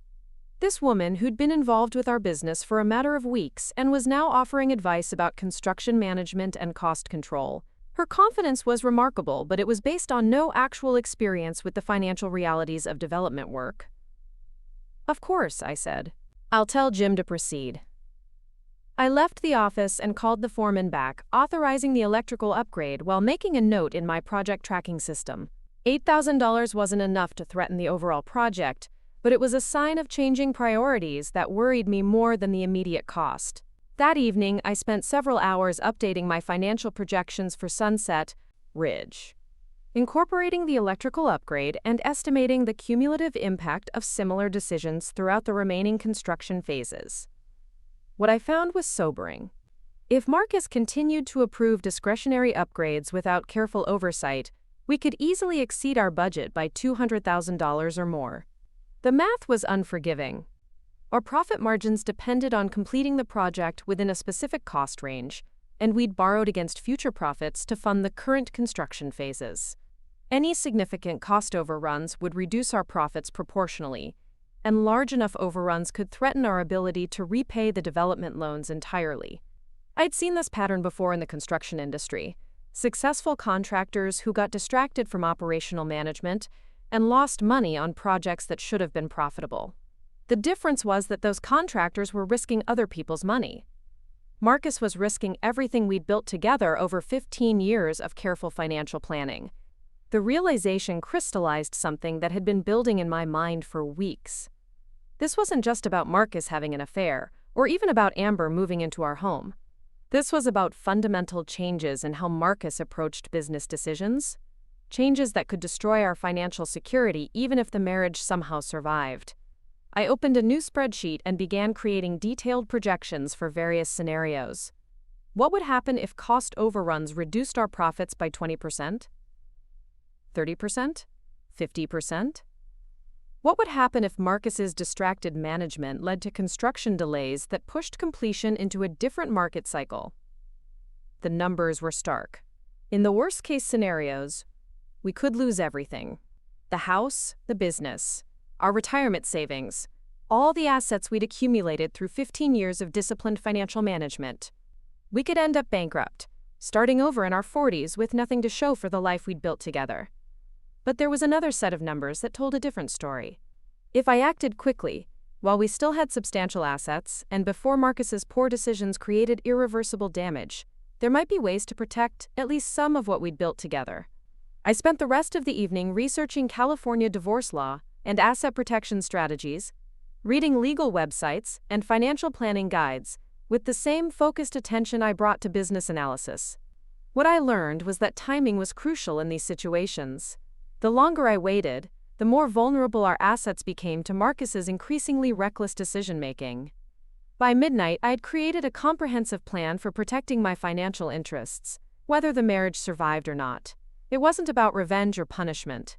This woman who'd been involved with our business for a matter of weeks and was now offering advice about construction management and cost control. Her confidence was remarkable, but it was based on no actual experience with the financial realities of development work. "Of course," I said. "I'll tell Jim to proceed." I left the office and called the foreman back, authorizing the electrical upgrade while making a note in my project tracking system. $8,000 wasn't enough to threaten the overall project, but it was a sign of changing priorities that worried me more than the immediate cost. That evening, I spent several hours updating my financial projections for Sunset Ridge, incorporating the electrical upgrade and estimating the cumulative impact of similar decisions throughout the remaining construction phases. What I found was sobering. If Marcus continued to approve discretionary upgrades without careful oversight, we could easily exceed our budget by $200,000 or more. The math was unforgiving. Our profit margins depended on completing the project within a specific cost range, and we'd borrowed against future profits to fund the current construction phases. Any significant cost overruns would reduce our profits proportionally, and large enough overruns could threaten our ability to repay the development loans entirely. I'd seen this pattern before in the construction industry. Successful contractors who got distracted from operational management and lost money on projects that should have been profitable. The difference was that those contractors were risking other people's money. Marcus was risking everything we'd built together over 15 years of careful financial planning. The realization crystallized something that had been building in my mind for weeks. This wasn't just about Marcus having an affair, or even about Amber moving into our home. This was about fundamental changes in how Marcus approached business decisions, changes that could destroy our financial security even if the marriage somehow survived. I opened a new spreadsheet and began creating detailed projections for various scenarios. What would happen if cost overruns reduced our profits by 20%? 30%? 50%? What would happen if Marcus's distracted management led to construction delays that pushed completion into a different market cycle? The numbers were stark. In the worst-case scenarios, we could lose everything. The house, the business, our retirement savings, all the assets we'd accumulated through 15 years of disciplined financial management. We could end up bankrupt, starting over in our 40s with nothing to show for the life we'd built together. But there was another set of numbers that told a different story. If I acted quickly, while we still had substantial assets, and before Marcus's poor decisions created irreversible damage, there might be ways to protect at least some of what we'd built together. I spent the rest of the evening researching California divorce law and asset protection strategies, reading legal websites and financial planning guides, with the same focused attention I brought to business analysis. What I learned was that timing was crucial in these situations. The longer I waited, the more vulnerable our assets became to Marcus's increasingly reckless decision-making. By midnight, I had created a comprehensive plan for protecting my financial interests, whether the marriage survived or not. It wasn't about revenge or punishment.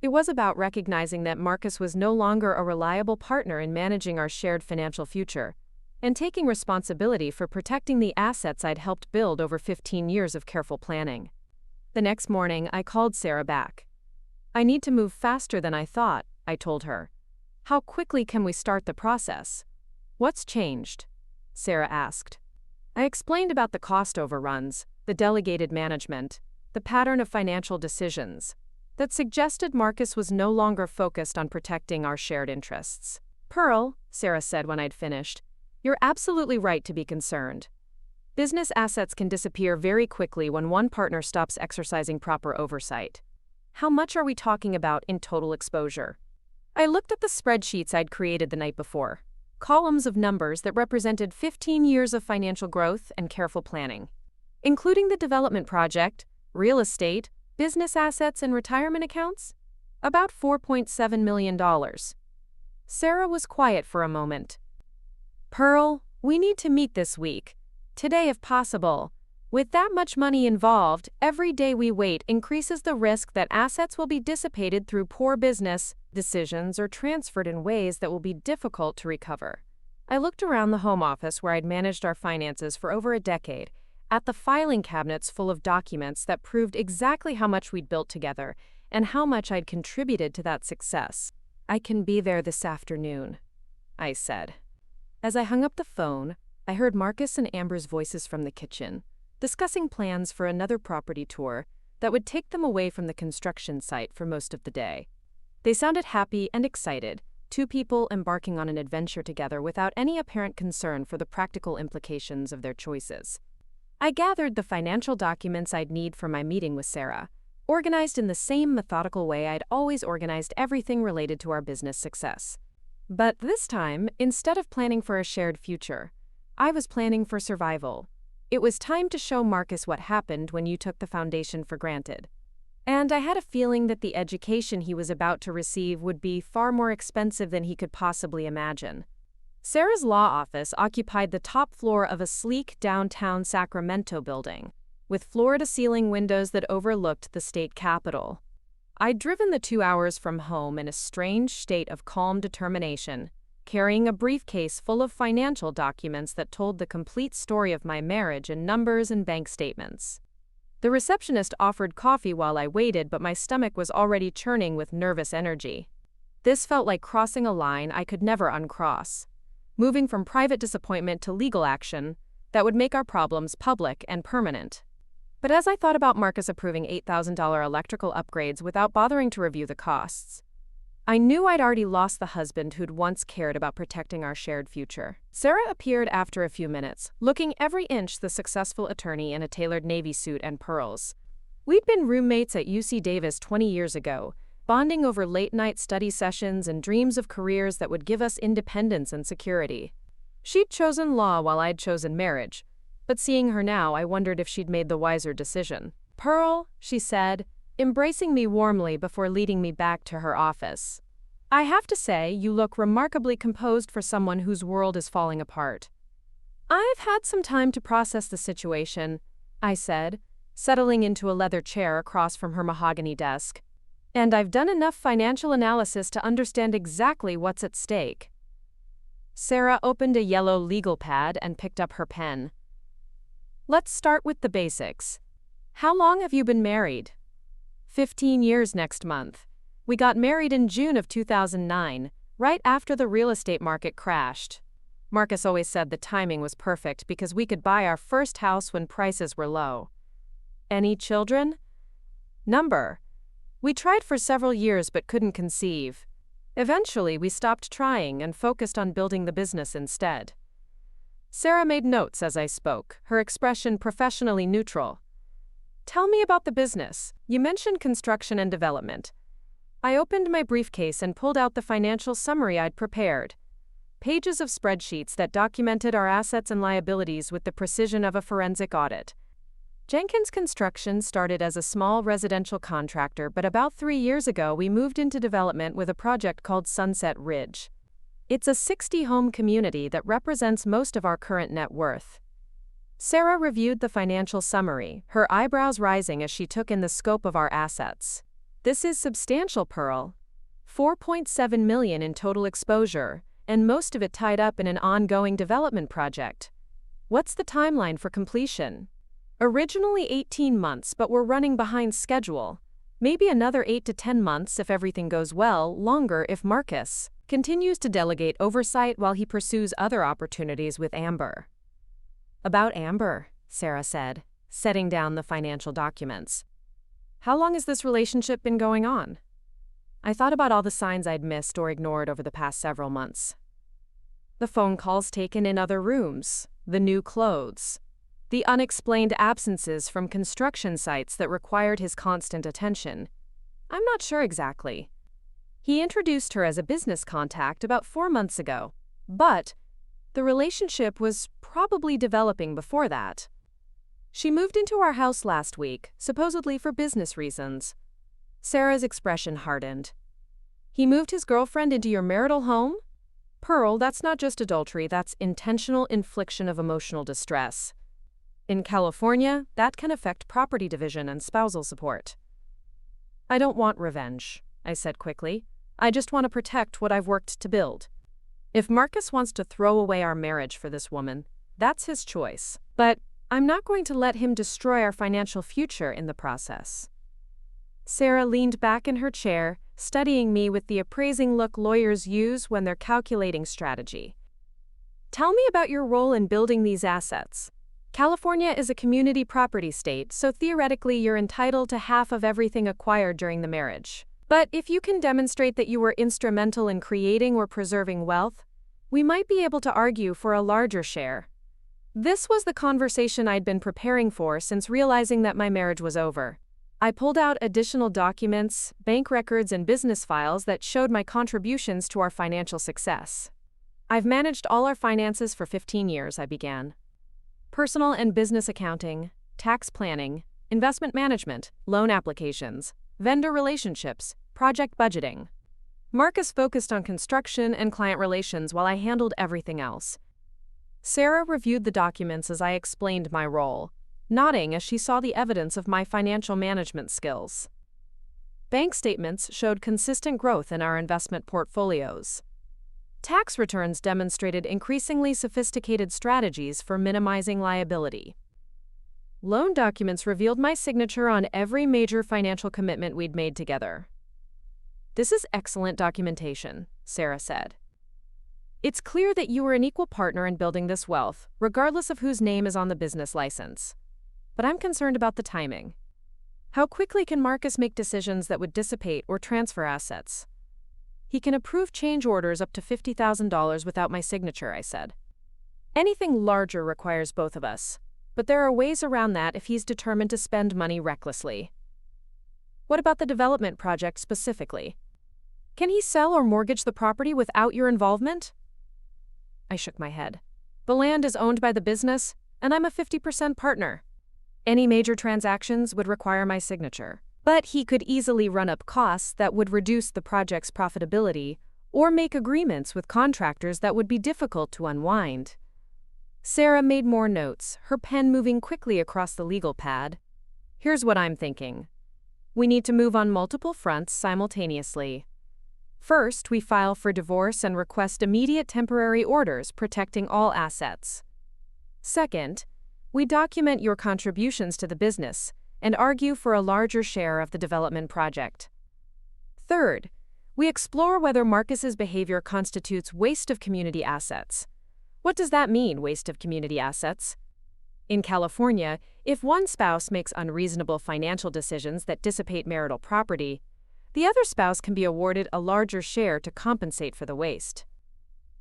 It was about recognizing that Marcus was no longer a reliable partner in managing our shared financial future, and taking responsibility for protecting the assets I'd helped build over 15 years of careful planning. The next morning, I called Sarah back. "I need to move faster than I thought," I told her. "How quickly can we start the process?" "What's changed?" Sarah asked. I explained about the cost overruns, the delegated management, the pattern of financial decisions that suggested Marcus was no longer focused on protecting our shared interests. "Pearl," Sarah said when I'd finished, "you're absolutely right to be concerned. Business assets can disappear very quickly when one partner stops exercising proper oversight. How much are we talking about in total exposure?" I looked at the spreadsheets I'd created the night before, columns of numbers that represented 15 years of financial growth and careful planning. Including the development project, real estate, business assets, and retirement accounts? About $4.7 million. Sarah was quiet for a moment. "Pearl, we need to meet this week. Today if possible. With that much money involved, every day we wait increases the risk that assets will be dissipated through poor business decisions or transferred in ways that will be difficult to recover." I looked around the home office where I'd managed our finances for over a decade, at the filing cabinets full of documents that proved exactly how much we'd built together and how much I'd contributed to that success. "I can be there this afternoon," I said. As I hung up the phone, I heard Marcus and Amber's voices from the kitchen, discussing plans for another property tour that would take them away from the construction site for most of the day. They sounded happy and excited, two people embarking on an adventure together without any apparent concern for the practical implications of their choices. I gathered the financial documents I'd need for my meeting with Sarah, organized in the same methodical way I'd always organized everything related to our business success. But this time, instead of planning for a shared future, I was planning for survival. It was time to show Marcus what happened when you took the foundation for granted. And I had a feeling that the education he was about to receive would be far more expensive than he could possibly imagine. Sarah's law office occupied the top floor of a sleek downtown Sacramento building, with floor-to-ceiling windows that overlooked the state capitol. I'd driven the 2 hours from home in a strange state of calm determination, carrying a briefcase full of financial documents that told the complete story of my marriage in numbers and bank statements. The receptionist offered coffee while I waited, but my stomach was already churning with nervous energy. This felt like crossing a line I could never uncross. Moving from private disappointment to legal action that would make our problems public and permanent. But as I thought about Marcus approving $8,000 electrical upgrades without bothering to review the costs, I knew I'd already lost the husband who'd once cared about protecting our shared future. Sarah appeared after a few minutes, looking every inch the successful attorney in a tailored navy suit and pearls. We'd been roommates at UC Davis 20 years ago, bonding over late-night study sessions and dreams of careers that would give us independence and security. She'd chosen law while I'd chosen marriage, but seeing her now, I wondered if she'd made the wiser decision. "Pearl," she said, embracing me warmly before leading me back to her office. "I have to say, you look remarkably composed for someone whose world is falling apart." "I've had some time to process the situation," I said, settling into a leather chair across from her mahogany desk. "And I've done enough financial analysis to understand exactly what's at stake." Sarah opened a yellow legal pad and picked up her pen. "Let's start with the basics. How long have you been married?" 15 years next month. We got married in June of 2009, right after the real estate market crashed. Marcus always said the timing was perfect because we could buy our first house when prices were low. "Any children?" "Number. We tried for several years but couldn't conceive. Eventually, we stopped trying and focused on building the business instead." Sarah made notes as I spoke, her expression professionally neutral. "Tell me about the business. You mentioned construction and development." I opened my briefcase and pulled out the financial summary I'd prepared. Pages of spreadsheets that documented our assets and liabilities with the precision of a forensic audit. Jenkins Construction started as a small residential contractor, but about 3 years ago we moved into development with a project called Sunset Ridge. It's a 60-home community that represents most of our current net worth. Sarah reviewed the financial summary, her eyebrows rising as she took in the scope of our assets. "This is substantial, Pearl. $4.7 million in total exposure, and most of it tied up in an ongoing development project. What's the timeline for completion?" "Originally 18 months, but we're running behind schedule. Maybe another 8 to 10 months if everything goes well, longer if Marcus continues to delegate oversight while he pursues other opportunities with Amber." "About Amber," Sarah said, setting down the financial documents. "How long has this relationship been going on?" I thought about all the signs I'd missed or ignored over the past several months. The phone calls taken in other rooms, the new clothes, the unexplained absences from construction sites that required his constant attention. I'm not sure exactly. He introduced her as a business contact about 4 months ago, but the relationship was probably developing before that. "She moved into our house last week, supposedly for business reasons." Sarah's expression hardened. "He moved his girlfriend into your marital home?" "Pearl, that's not just adultery, that's intentional infliction of emotional distress. In California, that can affect property division and spousal support." "I don't want revenge," I said quickly. "I just want to protect what I've worked to build. If Marcus wants to throw away our marriage for this woman, that's his choice. But I'm not going to let him destroy our financial future in the process." Sarah leaned back in her chair, studying me with the appraising look lawyers use when they're calculating strategy. "Tell me about your role in building these assets. California is a community property state, so theoretically you're entitled to half of everything acquired during the marriage. But if you can demonstrate that you were instrumental in creating or preserving wealth, we might be able to argue for a larger share." This was the conversation I'd been preparing for since realizing that my marriage was over. I pulled out additional documents, bank records, and business files that showed my contributions to our financial success. "I've managed all our finances for 15 years, I began. Personal and business accounting, tax planning, investment management, loan applications, vendor relationships, project budgeting. Marcus focused on construction and client relations while I handled everything else." Sarah reviewed the documents as I explained my role, nodding as she saw the evidence of my financial management skills. Bank statements showed consistent growth in our investment portfolios. Tax returns demonstrated increasingly sophisticated strategies for minimizing liability. Loan documents revealed my signature on every major financial commitment we'd made together. This is excellent documentation, Sarah said. It's clear that you were an equal partner in building this wealth, regardless of whose name is on the business license. But I'm concerned about the timing. How quickly can Marcus make decisions that would dissipate or transfer assets? He can approve change orders up to $50,000 without my signature, I said. Anything larger requires both of us, but there are ways around that if he's determined to spend money recklessly. What about the development project specifically? Can he sell or mortgage the property without your involvement? I shook my head. The land is owned by the business, and I'm a 50% partner. Any major transactions would require my signature, but he could easily run up costs that would reduce the project's profitability or make agreements with contractors that would be difficult to unwind. Sarah made more notes, her pen moving quickly across the legal pad. Here's what I'm thinking. We need to move on multiple fronts simultaneously. First, we file for divorce and request immediate temporary orders protecting all assets. Second, we document your contributions to the business and argue for a larger share of the development project. Third, we explore whether Marcus's behavior constitutes waste of community assets. What does that mean, waste of community assets? In California, if one spouse makes unreasonable financial decisions that dissipate marital property, the other spouse can be awarded a larger share to compensate for the waste.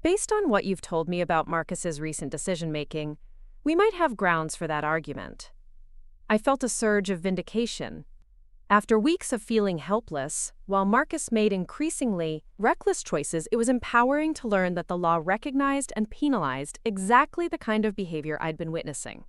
Based on what you've told me about Marcus's recent decision-making, we might have grounds for that argument. I felt a surge of vindication. After weeks of feeling helpless, while Marcus made increasingly reckless choices, it was empowering to learn that the law recognized and penalized exactly the kind of behavior I'd been witnessing.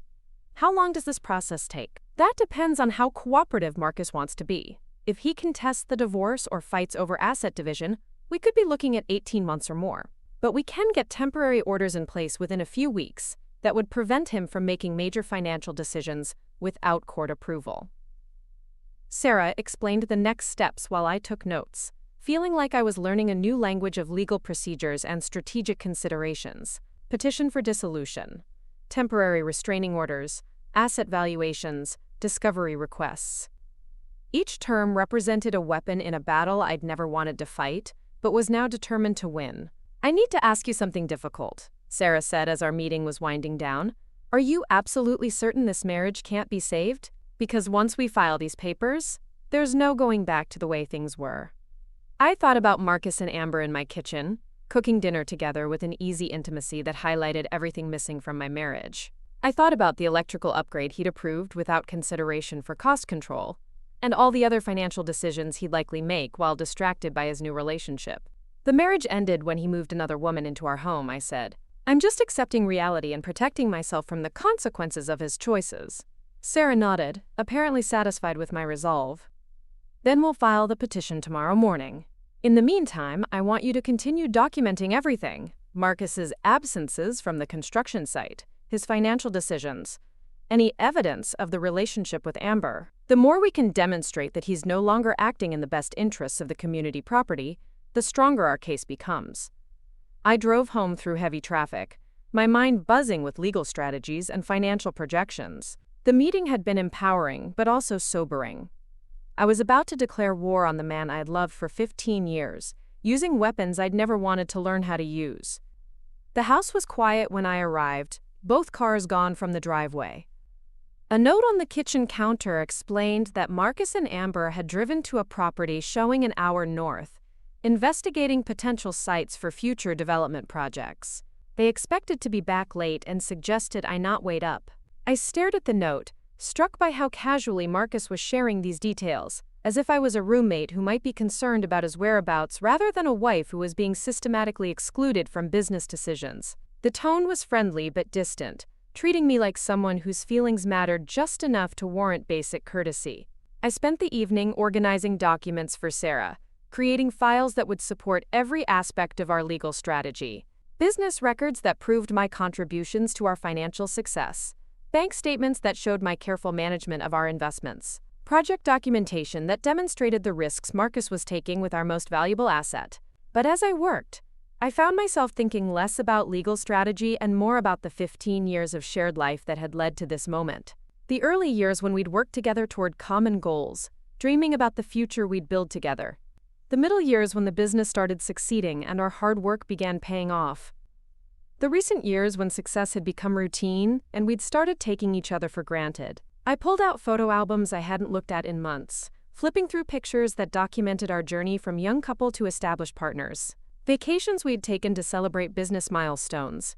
How long does this process take? That depends on how cooperative Marcus wants to be. If he contests the divorce or fights over asset division, we could be looking at 18 months or more. But we can get temporary orders in place within a few weeks that would prevent him from making major financial decisions without court approval. Sarah explained the next steps while I took notes, feeling like I was learning a new language of legal procedures and strategic considerations. Petition for dissolution, temporary restraining orders, asset valuations, discovery requests. Each term represented a weapon in a battle I'd never wanted to fight, but was now determined to win. I need to ask you something difficult, Sarah said as our meeting was winding down. Are you absolutely certain this marriage can't be saved? Because once we file these papers, there's no going back to the way things were. I thought about Marcus and Amber in my kitchen, cooking dinner together with an easy intimacy that highlighted everything missing from my marriage. I thought about the electrical upgrade he'd approved without consideration for cost control, and all the other financial decisions he'd likely make while distracted by his new relationship. The marriage ended when he moved another woman into our home, I said. I'm just accepting reality and protecting myself from the consequences of his choices. Sarah nodded, apparently satisfied with my resolve. Then we'll file the petition tomorrow morning. In the meantime, I want you to continue documenting everything. Marcus's absences from the construction site, his financial decisions, any evidence of the relationship with Amber. The more we can demonstrate that he's no longer acting in the best interests of the community property, the stronger our case becomes. I drove home through heavy traffic, my mind buzzing with legal strategies and financial projections. The meeting had been empowering, but also sobering. I was about to declare war on the man I'd loved for 15 years, using weapons I'd never wanted to learn how to use. The house was quiet when I arrived, both cars gone from the driveway. A note on the kitchen counter explained that Marcus and Amber had driven to a property showing an hour north, investigating potential sites for future development projects. They expected to be back late and suggested I not wait up. I stared at the note, struck by how casually Marcus was sharing these details, as if I was a roommate who might be concerned about his whereabouts rather than a wife who was being systematically excluded from business decisions. The tone was friendly but distant, treating me like someone whose feelings mattered just enough to warrant basic courtesy. I spent the evening organizing documents for Sarah, creating files that would support every aspect of our legal strategy. Business records that proved my contributions to our financial success. Bank statements that showed my careful management of our investments. Project documentation that demonstrated the risks Marcus was taking with our most valuable asset. But as I worked, I found myself thinking less about legal strategy and more about the 15 years of shared life that had led to this moment. The early years when we'd work together toward common goals, dreaming about the future we'd build together. The middle years when the business started succeeding and our hard work began paying off. The recent years when success had become routine and we'd started taking each other for granted. I pulled out photo albums I hadn't looked at in months, flipping through pictures that documented our journey from young couple to established partners. Vacations we'd taken to celebrate business milestones.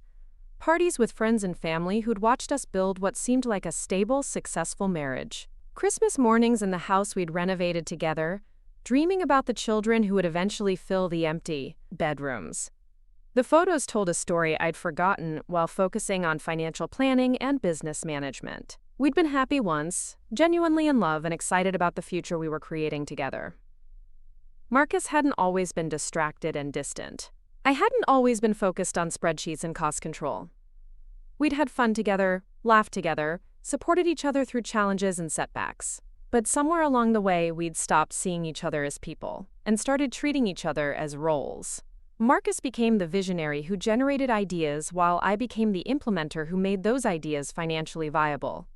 Parties with friends and family who'd watched us build what seemed like a stable, successful marriage. Christmas mornings in the house we'd renovated together, dreaming about the children who would eventually fill the empty bedrooms. The photos told a story I'd forgotten while focusing on financial planning and business management. We'd been happy once, genuinely in love and excited about the future we were creating together. Marcus hadn't always been distracted and distant. I hadn't always been focused on spreadsheets and cost control. We'd had fun together, laughed together, supported each other through challenges and setbacks. But somewhere along the way, we'd stopped seeing each other as people and started treating each other as roles. Marcus became the visionary who generated ideas while I became the implementer who made those ideas financially viable.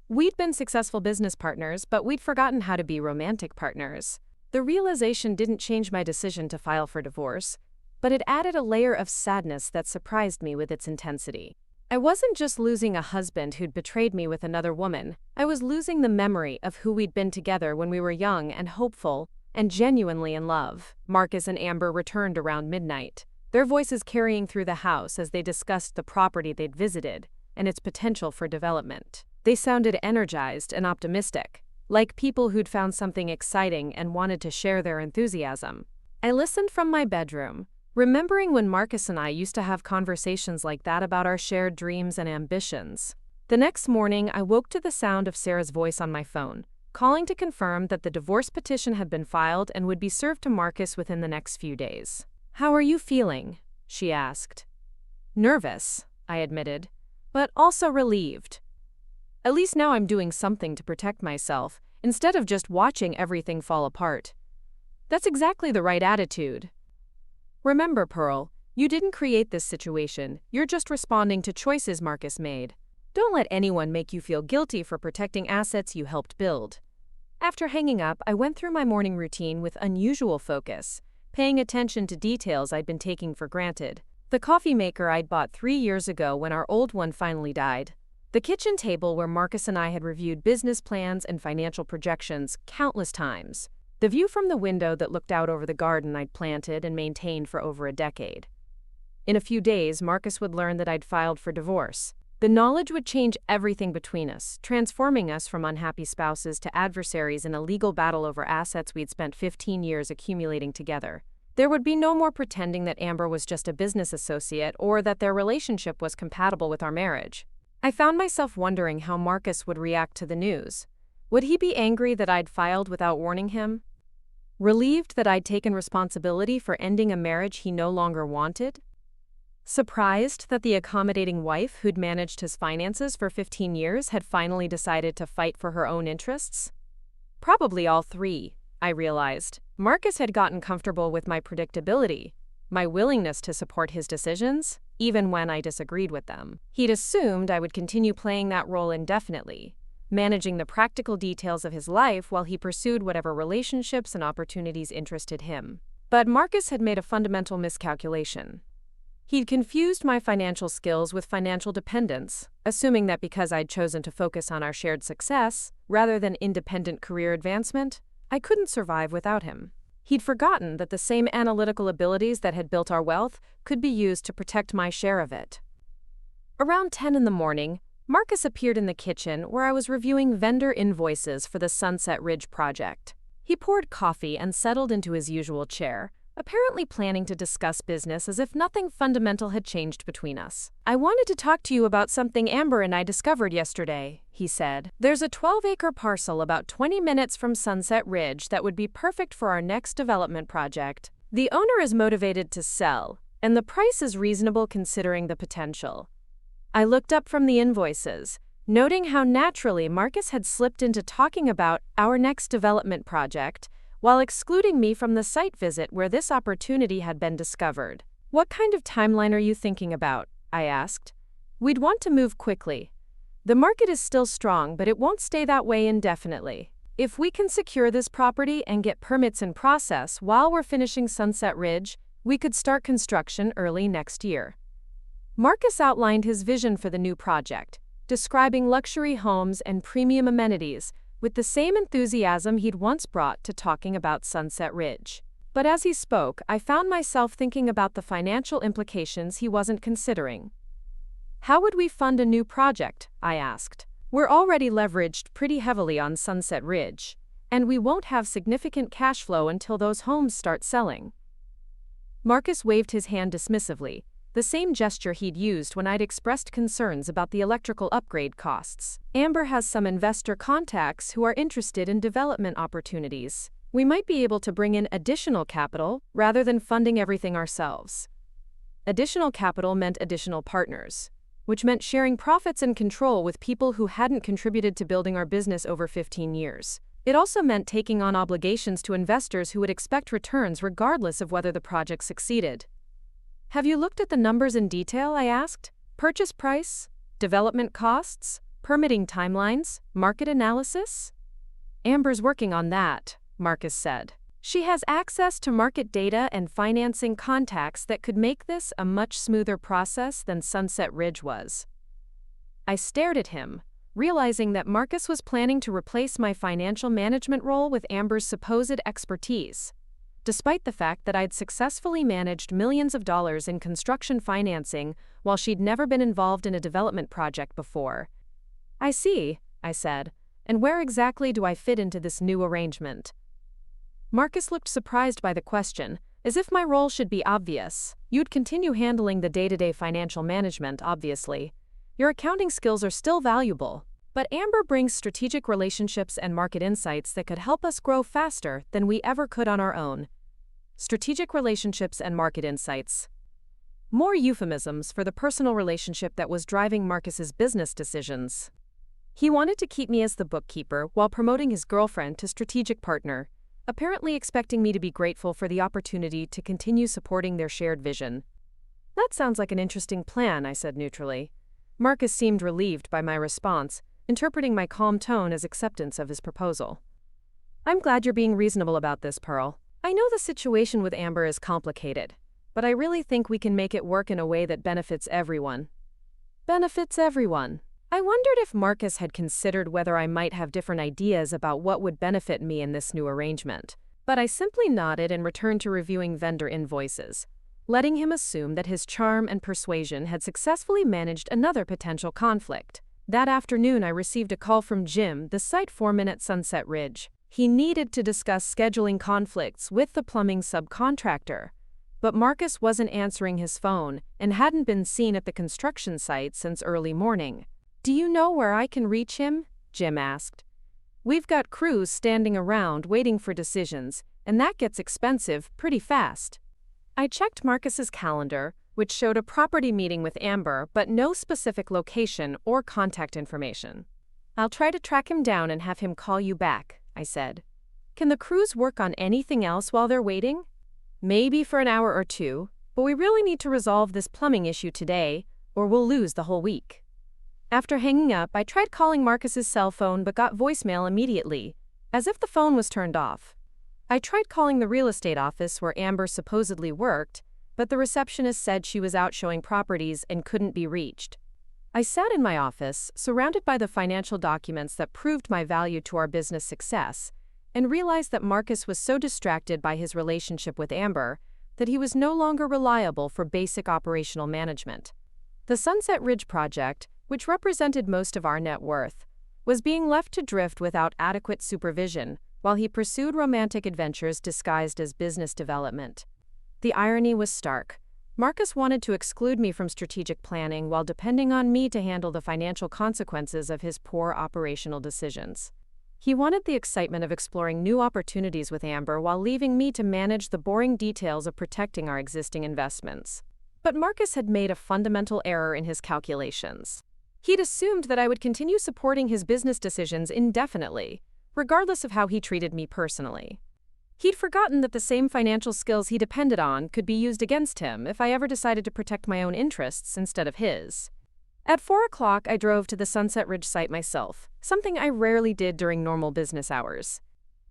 We'd been successful business partners, but we'd forgotten how to be romantic partners. The realization didn't change my decision to file for divorce, but it added a layer of sadness that surprised me with its intensity. I wasn't just losing a husband who'd betrayed me with another woman, I was losing the memory of who we'd been together when we were young and hopeful and genuinely in love. Marcus and Amber returned around midnight, their voices carrying through the house as they discussed the property they'd visited and its potential for development. They sounded energized and optimistic, like people who'd found something exciting and wanted to share their enthusiasm. I listened from my bedroom, remembering when Marcus and I used to have conversations like that about our shared dreams and ambitions. The next morning, I woke to the sound of Sarah's voice on my phone, calling to confirm that the divorce petition had been filed and would be served to Marcus within the next few days. "How are you feeling?" she asked. "Nervous," I admitted, but also relieved. At least now I'm doing something to protect myself, instead of just watching everything fall apart. That's exactly the right attitude. Remember, Pearl, you didn't create this situation, you're just responding to choices Marcus made. Don't let anyone make you feel guilty for protecting assets you helped build. After hanging up, I went through my morning routine with unusual focus, paying attention to details I'd been taking for granted. The coffee maker I'd bought 3 years ago when our old one finally died. The kitchen table where Marcus and I had reviewed business plans and financial projections countless times. The view from the window that looked out over the garden I'd planted and maintained for over a decade. In a few days, Marcus would learn that I'd filed for divorce. The knowledge would change everything between us, transforming us from unhappy spouses to adversaries in a legal battle over assets we'd spent 15 years accumulating together. There would be no more pretending that Amber was just a business associate or that their relationship was compatible with our marriage. I found myself wondering how Marcus would react to the news. Would he be angry that I'd filed without warning him? Relieved that I'd taken responsibility for ending a marriage he no longer wanted? Surprised that the accommodating wife who'd managed his finances for 15 years had finally decided to fight for her own interests? Probably all three, I realized. Marcus had gotten comfortable with my predictability, my willingness to support his decisions, even when I disagreed with them. He'd assumed I would continue playing that role indefinitely, managing the practical details of his life while he pursued whatever relationships and opportunities interested him. But Marcus had made a fundamental miscalculation. He'd confused my financial skills with financial dependence, assuming that because I'd chosen to focus on our shared success, rather than independent career advancement, I couldn't survive without him. He'd forgotten that the same analytical abilities that had built our wealth could be used to protect my share of it. Around 10 in the morning, Marcus appeared in the kitchen where I was reviewing vendor invoices for the Sunset Ridge project. He poured coffee and settled into his usual chair, apparently planning to discuss business as if nothing fundamental had changed between us. "I wanted to talk to you about something Amber and I discovered yesterday," he said. "There's a 12-acre parcel about 20 minutes from Sunset Ridge that would be perfect for our next development project. The owner is motivated to sell, and the price is reasonable considering the potential." I looked up from the invoices, noting how naturally Marcus had slipped into talking about our next development project, while excluding me from the site visit where this opportunity had been discovered. "What kind of timeline are you thinking about?" I asked. "We'd want to move quickly. The market is still strong, but it won't stay that way indefinitely. If we can secure this property and get permits in process while we're finishing Sunset Ridge, we could start construction early next year. Marcus outlined his vision for the new project, describing luxury homes and premium amenities with the same enthusiasm he'd once brought to talking about Sunset Ridge. But as he spoke, I found myself thinking about the financial implications he wasn't considering. How would we fund a new project? I asked. We're already leveraged pretty heavily on Sunset Ridge, and we won't have significant cash flow until those homes start selling. Marcus waved his hand dismissively, the same gesture he'd used when I'd expressed concerns about the electrical upgrade costs. Amber has some investor contacts who are interested in development opportunities. We might be able to bring in additional capital rather than funding everything ourselves. Additional capital meant additional partners, which meant sharing profits and control with people who hadn't contributed to building our business over 15 years. It also meant taking on obligations to investors who would expect returns regardless of whether the project succeeded. Have you looked at the numbers in detail? I asked. Purchase price, development costs, permitting timelines, market analysis? Amber's working on that, Marcus said. She has access to market data and financing contacts that could make this a much smoother process than Sunset Ridge was. I stared at him, realizing that Marcus was planning to replace my financial management role with Amber's supposed expertise, despite the fact that I'd successfully managed millions of dollars in construction financing while she'd never been involved in a development project before. I see, I said, and where exactly do I fit into this new arrangement? Marcus looked surprised by the question, as if my role should be obvious. You'd continue handling the day-to-day financial management, obviously. Your accounting skills are still valuable, but Amber brings strategic relationships and market insights that could help us grow faster than we ever could on our own. Strategic relationships and market insights. More euphemisms for the personal relationship that was driving Marcus's business decisions. He wanted to keep me as the bookkeeper while promoting his girlfriend to strategic partner, apparently expecting me to be grateful for the opportunity to continue supporting their shared vision. That sounds like an interesting plan, I said neutrally. Marcus seemed relieved by my response, interpreting my calm tone as acceptance of his proposal. I'm glad you're being reasonable about this, Pearl. I know the situation with Amber is complicated, but I really think we can make it work in a way that benefits everyone. Benefits everyone. I wondered if Marcus had considered whether I might have different ideas about what would benefit me in this new arrangement, but I simply nodded and returned to reviewing vendor invoices, letting him assume that his charm and persuasion had successfully managed another potential conflict. That afternoon I received a call from Jim, the site foreman at Sunset Ridge. He needed to discuss scheduling conflicts with the plumbing subcontractor, but Marcus wasn't answering his phone and hadn't been seen at the construction site since early morning. Do you know where I can reach him? Jim asked. We've got crews standing around waiting for decisions, and that gets expensive pretty fast. I checked Marcus's calendar, which showed a property meeting with Amber, but no specific location or contact information. I'll try to track him down and have him call you back, I said. Can the crews work on anything else while they're waiting? Maybe for an hour or two, but we really need to resolve this plumbing issue today, or we'll lose the whole week. After hanging up, I tried calling Marcus's cell phone but got voicemail immediately, as if the phone was turned off. I tried calling the real estate office where Amber supposedly worked, but the receptionist said she was out showing properties and couldn't be reached. I sat in my office, surrounded by the financial documents that proved my value to our business success, and realized that Marcus was so distracted by his relationship with Amber that he was no longer reliable for basic operational management. The Sunset Ridge project, which represented most of our net worth, was being left to drift without adequate supervision while he pursued romantic adventures disguised as business development. The irony was stark. Marcus wanted to exclude me from strategic planning while depending on me to handle the financial consequences of his poor operational decisions. He wanted the excitement of exploring new opportunities with Amber while leaving me to manage the boring details of protecting our existing investments. But Marcus had made a fundamental error in his calculations. He'd assumed that I would continue supporting his business decisions indefinitely, regardless of how he treated me personally. He'd forgotten that the same financial skills he depended on could be used against him if I ever decided to protect my own interests instead of his. At 4 o'clock, I drove to the Sunset Ridge site myself, something I rarely did during normal business hours.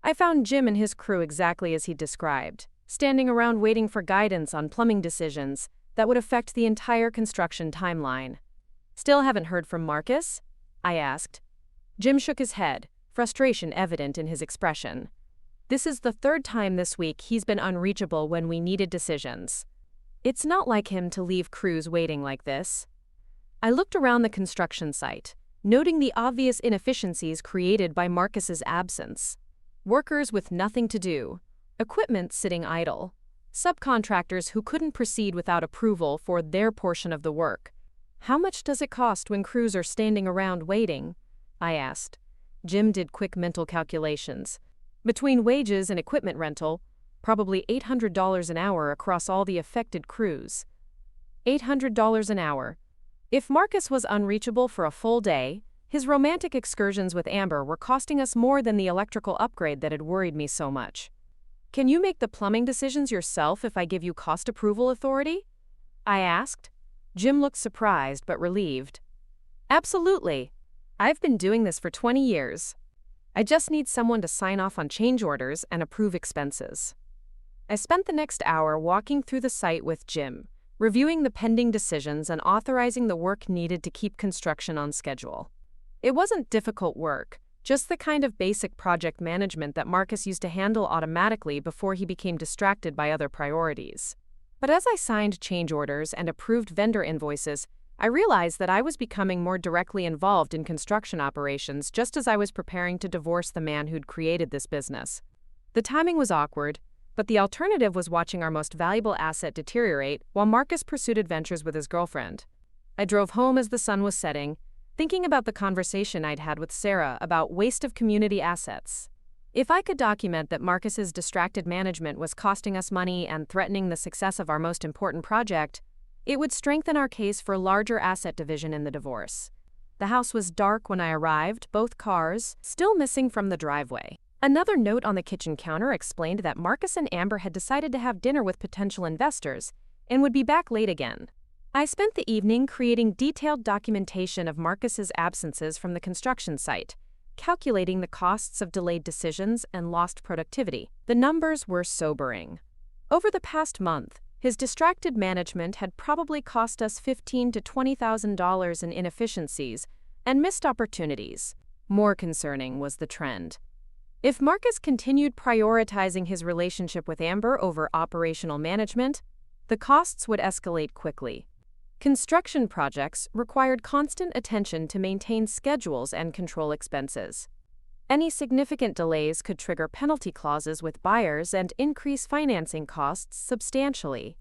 I found Jim and his crew exactly as he described, standing around waiting for guidance on plumbing decisions that would affect the entire construction timeline. "Still haven't heard from Marcus?" I asked. Jim shook his head, frustration evident in his expression. "This is the third time this week he's been unreachable when we needed decisions. It's not like him to leave crews waiting like this." I looked around the construction site, noting the obvious inefficiencies created by Marcus's absence. Workers with nothing to do, equipment sitting idle, subcontractors who couldn't proceed without approval for their portion of the work. "How much does it cost when crews are standing around waiting?" I asked. Jim did quick mental calculations. Between wages and equipment rental, probably $800 an hour across all the affected crews. $800 an hour. If Marcus was unreachable for a full day, his romantic excursions with Amber were costing us more than the electrical upgrade that had worried me so much. "Can you make the plumbing decisions yourself if I give you cost approval authority?" I asked. Jim looked surprised but relieved. "Absolutely. I've been doing this for 20 years. I just need someone to sign off on change orders and approve expenses." I spent the next hour walking through the site with Jim, reviewing the pending decisions and authorizing the work needed to keep construction on schedule. It wasn't difficult work, just the kind of basic project management that Marcus used to handle automatically before he became distracted by other priorities. But as I signed change orders and approved vendor invoices, I realized that I was becoming more directly involved in construction operations just as I was preparing to divorce the man who'd created this business. The timing was awkward, but the alternative was watching our most valuable asset deteriorate while Marcus pursued adventures with his girlfriend. I drove home as the sun was setting, thinking about the conversation I'd had with Sarah about waste of community assets. If I could document that Marcus's distracted management was costing us money and threatening the success of our most important project, it would strengthen our case for larger asset division in the divorce. The house was dark when I arrived, both cars still missing from the driveway. Another note on the kitchen counter explained that Marcus and Amber had decided to have dinner with potential investors and would be back late again. I spent the evening creating detailed documentation of Marcus's absences from the construction site, calculating the costs of delayed decisions and lost productivity. The numbers were sobering. Over the past month, his distracted management had probably cost us $15,000 to $20,000 in inefficiencies and missed opportunities. More concerning was the trend. If Marcus continued prioritizing his relationship with Amber over operational management, the costs would escalate quickly. Construction projects required constant attention to maintain schedules and control expenses. Any significant delays could trigger penalty clauses with buyers and increase financing costs substantially.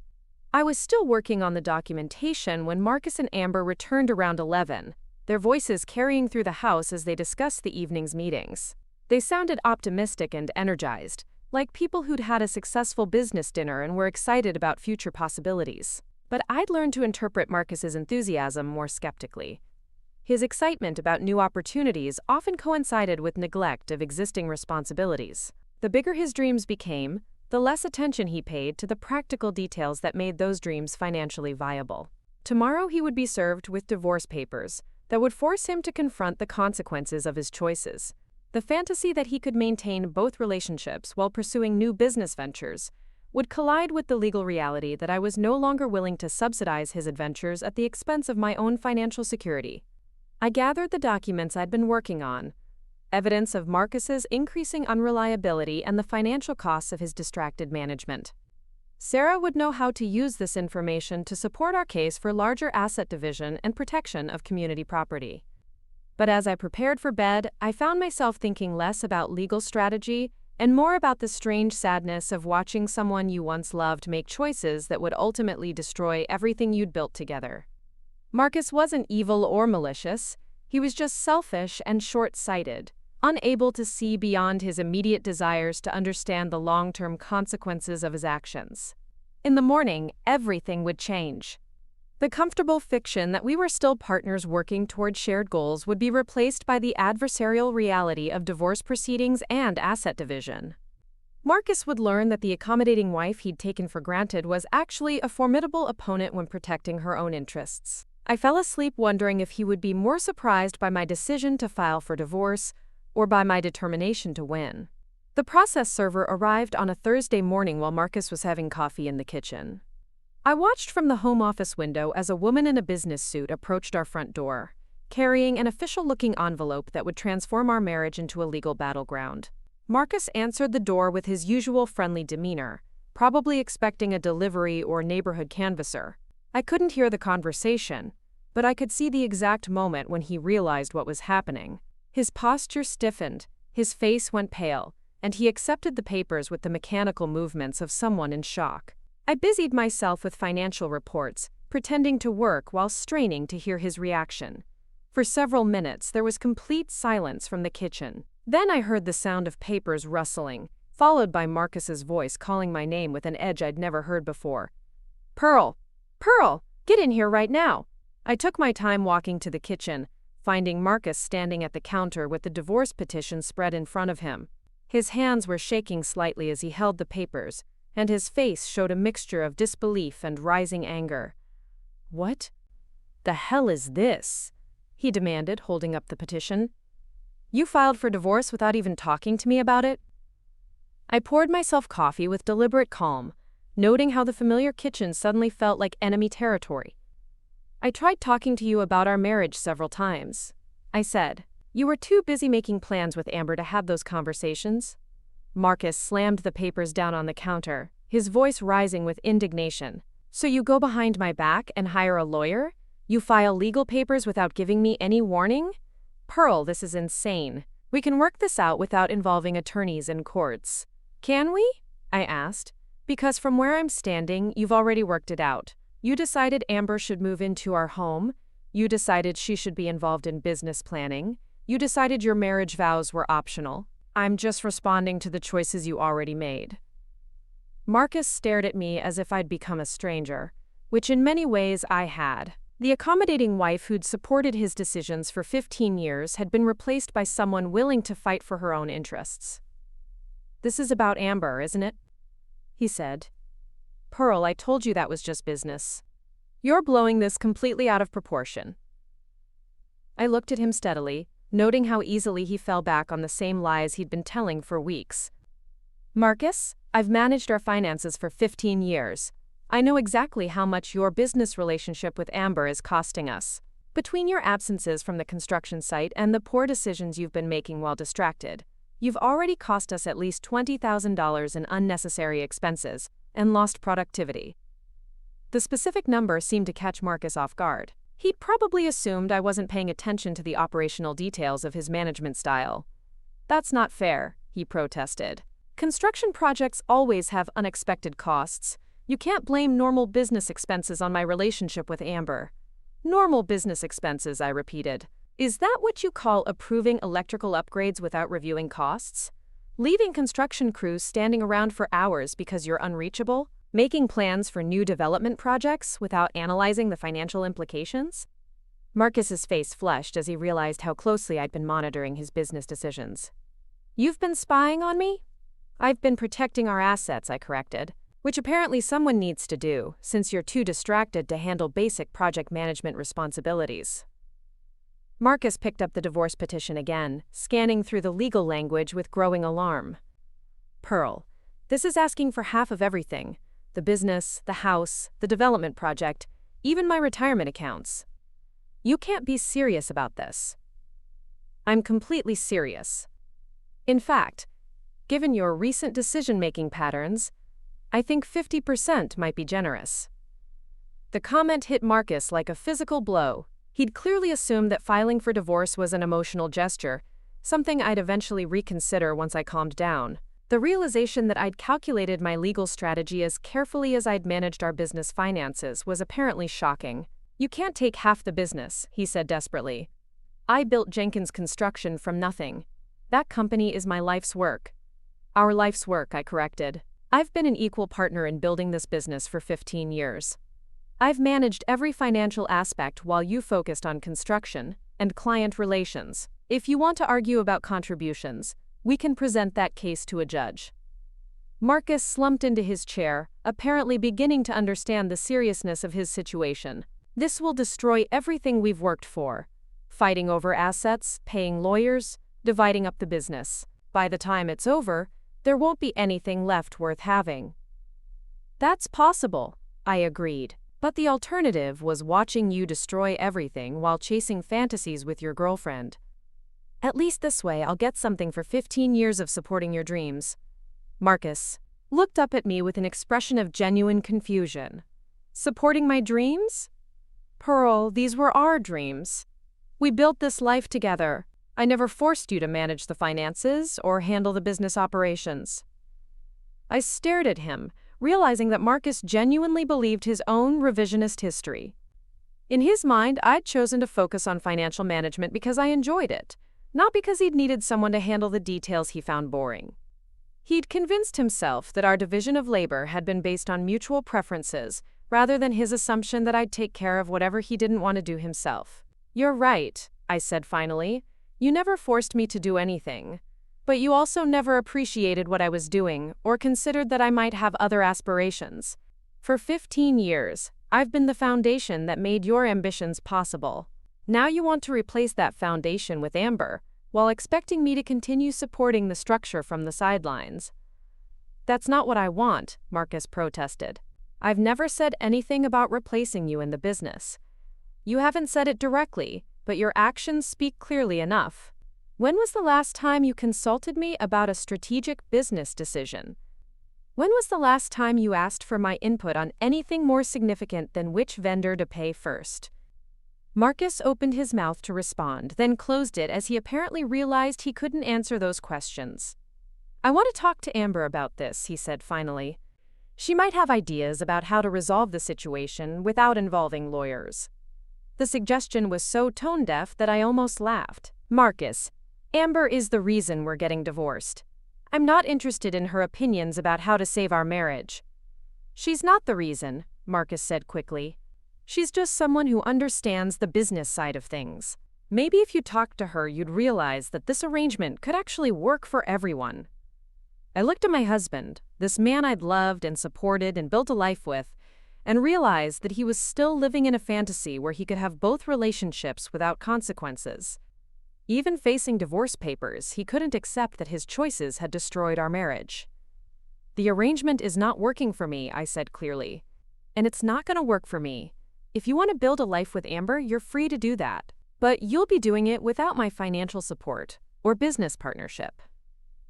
I was still working on the documentation when Marcus and Amber returned around 11, their voices carrying through the house as they discussed the evening's meetings. They sounded optimistic and energized, like people who'd had a successful business dinner and were excited about future possibilities. But I'd learned to interpret Marcus's enthusiasm more skeptically. His excitement about new opportunities often coincided with neglect of existing responsibilities. The bigger his dreams became, the less attention he paid to the practical details that made those dreams financially viable. Tomorrow he would be served with divorce papers that would force him to confront the consequences of his choices. The fantasy that he could maintain both relationships while pursuing new business ventures would collide with the legal reality that I was no longer willing to subsidize his adventures at the expense of my own financial security. I gathered the documents I'd been working on, evidence of Marcus's increasing unreliability and the financial costs of his distracted management. Sarah would know how to use this information to support our case for larger asset division and protection of community property. But as I prepared for bed, I found myself thinking less about legal strategy and more about the strange sadness of watching someone you once loved make choices that would ultimately destroy everything you'd built together. Marcus wasn't evil or malicious, he was just selfish and short-sighted, unable to see beyond his immediate desires to understand the long-term consequences of his actions. In the morning, everything would change. The comfortable fiction that we were still partners working toward shared goals would be replaced by the adversarial reality of divorce proceedings and asset division. Marcus would learn that the accommodating wife he'd taken for granted was actually a formidable opponent when protecting her own interests. I fell asleep wondering if he would be more surprised by my decision to file for divorce or by my determination to win. The process server arrived on a Thursday morning while Marcus was having coffee in the kitchen. I watched from the home office window as a woman in a business suit approached our front door, carrying an official-looking envelope that would transform our marriage into a legal battleground. Marcus answered the door with his usual friendly demeanor, probably expecting a delivery or neighborhood canvasser. I couldn't hear the conversation, but I could see the exact moment when he realized what was happening. His posture stiffened, his face went pale, and he accepted the papers with the mechanical movements of someone in shock. I busied myself with financial reports, pretending to work while straining to hear his reaction. For several minutes, there was complete silence from the kitchen. Then I heard the sound of papers rustling, followed by Marcus's voice calling my name with an edge I'd never heard before. "Pearl! Pearl! Get in here right now!" I took my time walking to the kitchen, finding Marcus standing at the counter with the divorce petition spread in front of him. His hands were shaking slightly as he held the papers, and his face showed a mixture of disbelief and rising anger. "What the hell is this?" he demanded, holding up the petition. "You filed for divorce without even talking to me about it?" I poured myself coffee with deliberate calm, noting how the familiar kitchen suddenly felt like enemy territory. "I tried talking to you about our marriage several times," I said. "You were too busy making plans with Amber to have those conversations." Marcus slammed the papers down on the counter, his voice rising with indignation. "So you go behind my back and hire a lawyer? You file legal papers without giving me any warning? Pearl, this is insane. We can work this out without involving attorneys and courts." "Can we?" I asked. "Because from where I'm standing, you've already worked it out. You decided Amber should move into our home. You decided she should be involved in business planning. You decided your marriage vows were optional. I'm just responding to the choices you already made." Marcus stared at me as if I'd become a stranger, which in many ways I had. The accommodating wife who'd supported his decisions for 15 years had been replaced by someone willing to fight for her own interests. "This is about Amber, isn't it?" he said. "Pearl, I told you that was just business. You're blowing this completely out of proportion." I looked at him steadily, noting how easily he fell back on the same lies he'd been telling for weeks. "Marcus, I've managed our finances for 15 years. I know exactly how much your business relationship with Amber is costing us. Between your absences from the construction site and the poor decisions you've been making while distracted, you've already cost us at least $20,000 in unnecessary expenses and lost productivity." The specific number seemed to catch Marcus off guard. He'd probably assumed I wasn't paying attention to the operational details of his management style. "That's not fair," he protested. "Construction projects always have unexpected costs. You can't blame normal business expenses on my relationship with Amber." "Normal business expenses," I repeated. "Is that what you call approving electrical upgrades without reviewing costs? Leaving construction crews standing around for hours because you're unreachable? Making plans for new development projects without analyzing the financial implications?" Marcus's face flushed as he realized how closely I'd been monitoring his business decisions. "You've been spying on me?" "I've been protecting our assets," I corrected. "Which apparently someone needs to do, since you're too distracted to handle basic project management responsibilities." Marcus picked up the divorce petition again, scanning through the legal language with growing alarm. "Pearl, this is asking for half of everything. The business, the house, the development project, even my retirement accounts. You can't be serious about this." "I'm completely serious. In fact, given your recent decision-making patterns, I think 50% might be generous." The comment hit Marcus like a physical blow. He'd clearly assumed that filing for divorce was an emotional gesture, something I'd eventually reconsider once I calmed down. The realization that I'd calculated my legal strategy as carefully as I'd managed our business finances was apparently shocking. "You can't take half the business," he said desperately. "I built Jenkins Construction from nothing. That company is my life's work." "Our life's work," I corrected. "I've been an equal partner in building this business for 15 years. I've managed every financial aspect while you focused on construction and client relations. If you want to argue about contributions, we can present that case to a judge." Marcus slumped into his chair, apparently beginning to understand the seriousness of his situation. This will destroy everything we've worked for. Fighting over assets, paying lawyers, dividing up the business. By the time it's over, there won't be anything left worth having. That's possible, I agreed. But the alternative was watching you destroy everything while chasing fantasies with your girlfriend. At least this way I'll get something for 15 years of supporting your dreams. Marcus looked up at me with an expression of genuine confusion. Supporting my dreams? Pearl, these were our dreams. We built this life together. I never forced you to manage the finances or handle the business operations. I stared at him, realizing that Marcus genuinely believed his own revisionist history. In his mind, I'd chosen to focus on financial management because I enjoyed it, not because he'd needed someone to handle the details he found boring. He'd convinced himself that our division of labor had been based on mutual preferences, rather than his assumption that I'd take care of whatever he didn't want to do himself. You're right, I said finally. You never forced me to do anything. But you also never appreciated what I was doing or considered that I might have other aspirations. For 15 years, I've been the foundation that made your ambitions possible. Now you want to replace that foundation with Amber, while expecting me to continue supporting the structure from the sidelines. That's not what I want, Marcus protested. I've never said anything about replacing you in the business. You haven't said it directly, but your actions speak clearly enough. When was the last time you consulted me about a strategic business decision? When was the last time you asked for my input on anything more significant than which vendor to pay first? Marcus opened his mouth to respond, then closed it as he apparently realized he couldn't answer those questions. I want to talk to Amber about this, he said finally. She might have ideas about how to resolve the situation without involving lawyers. The suggestion was so tone-deaf that I almost laughed. Marcus, Amber is the reason we're getting divorced. I'm not interested in her opinions about how to save our marriage. She's not the reason, Marcus said quickly. She's just someone who understands the business side of things. Maybe if you talked to her, you'd realize that this arrangement could actually work for everyone. I looked at my husband, this man I'd loved and supported and built a life with, and realized that he was still living in a fantasy where he could have both relationships without consequences. Even facing divorce papers, he couldn't accept that his choices had destroyed our marriage. The arrangement is not working for me, I said clearly. And it's not going to work for me. If you want to build a life with Amber, you're free to do that. But you'll be doing it without my financial support or business partnership.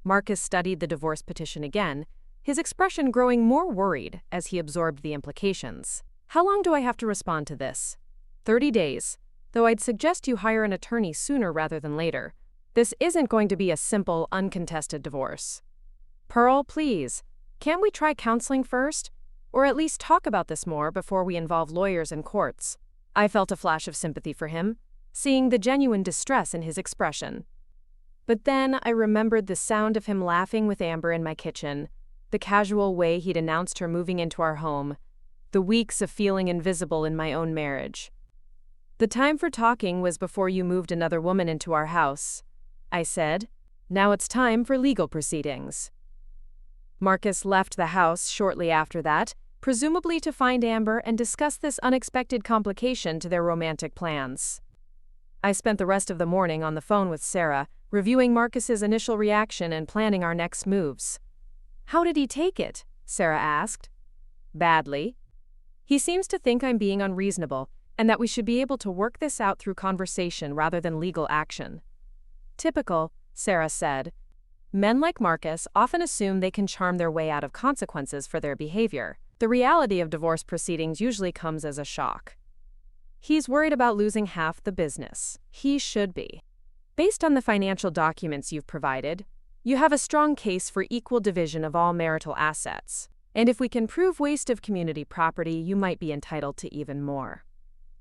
Marcus studied the divorce petition again, his expression growing more worried as he absorbed the implications. How long do I have to respond to this? 30 days. Though I'd suggest you hire an attorney sooner rather than later. This isn't going to be a simple, uncontested divorce. Pearl, please, can't we try counseling first? Or at least talk about this more before we involve lawyers and courts? I felt a flash of sympathy for him, seeing the genuine distress in his expression. But then I remembered the sound of him laughing with Amber in my kitchen, the casual way he'd announced her moving into our home, the weeks of feeling invisible in my own marriage. The time for talking was before you moved another woman into our house, I said. Now it's time for legal proceedings. Marcus left the house shortly after that, presumably to find Amber and discuss this unexpected complication to their romantic plans. I spent the rest of the morning on the phone with Sarah, reviewing Marcus's initial reaction and planning our next moves. How did he take it? Sarah asked. Badly. He seems to think I'm being unreasonable, and that we should be able to work this out through conversation rather than legal action. Typical, Sarah said. Men like Marcus often assume they can charm their way out of consequences for their behavior. The reality of divorce proceedings usually comes as a shock. He's worried about losing half the business. He should be. Based on the financial documents you've provided, you have a strong case for equal division of all marital assets. And if we can prove waste of community property, you might be entitled to even more.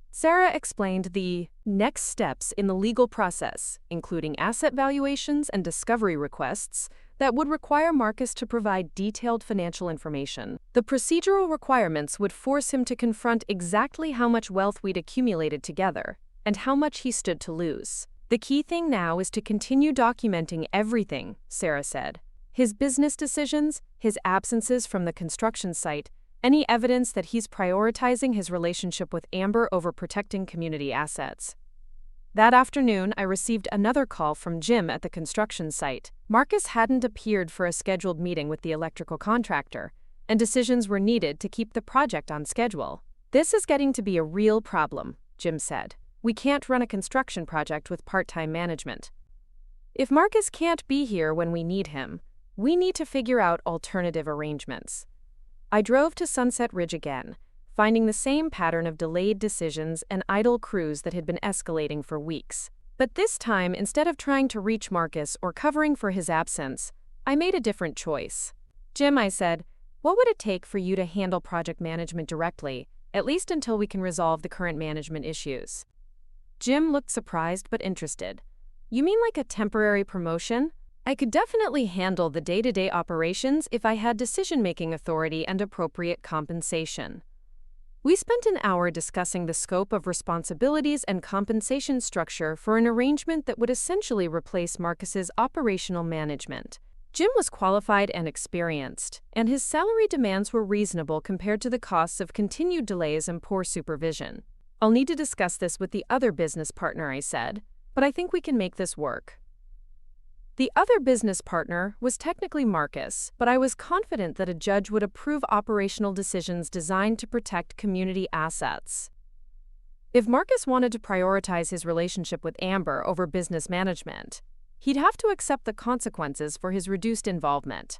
Sarah explained the next steps in the legal process, including asset valuations and discovery requests, that would require Marcus to provide detailed financial information. The procedural requirements would force him to confront exactly how much wealth we'd accumulated together, and how much he stood to lose. The key thing now is to continue documenting everything, Sarah said. His business decisions, his absences from the construction site, Any evidence that he's prioritizing his relationship with Amber over protecting community assets. That afternoon, I received another call from Jim at the construction site. Marcus hadn't appeared for a scheduled meeting with the electrical contractor, and decisions were needed to keep the project on schedule. "This is getting to be a real problem," Jim said. "We can't run a construction project with part-time management. If Marcus can't be here when we need him, we need to figure out alternative arrangements." I drove to Sunset Ridge again, finding the same pattern of delayed decisions and idle crews that had been escalating for weeks. But this time, instead of trying to reach Marcus or covering for his absence, I made a different choice. "Jim," I said, "what would it take for you to handle project management directly, at least until we can resolve the current management issues?" Jim looked surprised but interested. "You mean like a temporary promotion?" "I could definitely handle the day-to-day operations if I had decision-making authority and appropriate compensation." We spent an hour discussing the scope of responsibilities and compensation structure for an arrangement that would essentially replace Marcus's operational management. Jim was qualified and experienced, and his salary demands were reasonable compared to the costs of continued delays and poor supervision. "I'll need to discuss this with the other business partner," I said, "but I think we can make this work." The other business partner was technically Marcus, but I was confident that a judge would approve operational decisions designed to protect community assets. If Marcus wanted to prioritize his relationship with Amber over business management, he'd have to accept the consequences for his reduced involvement.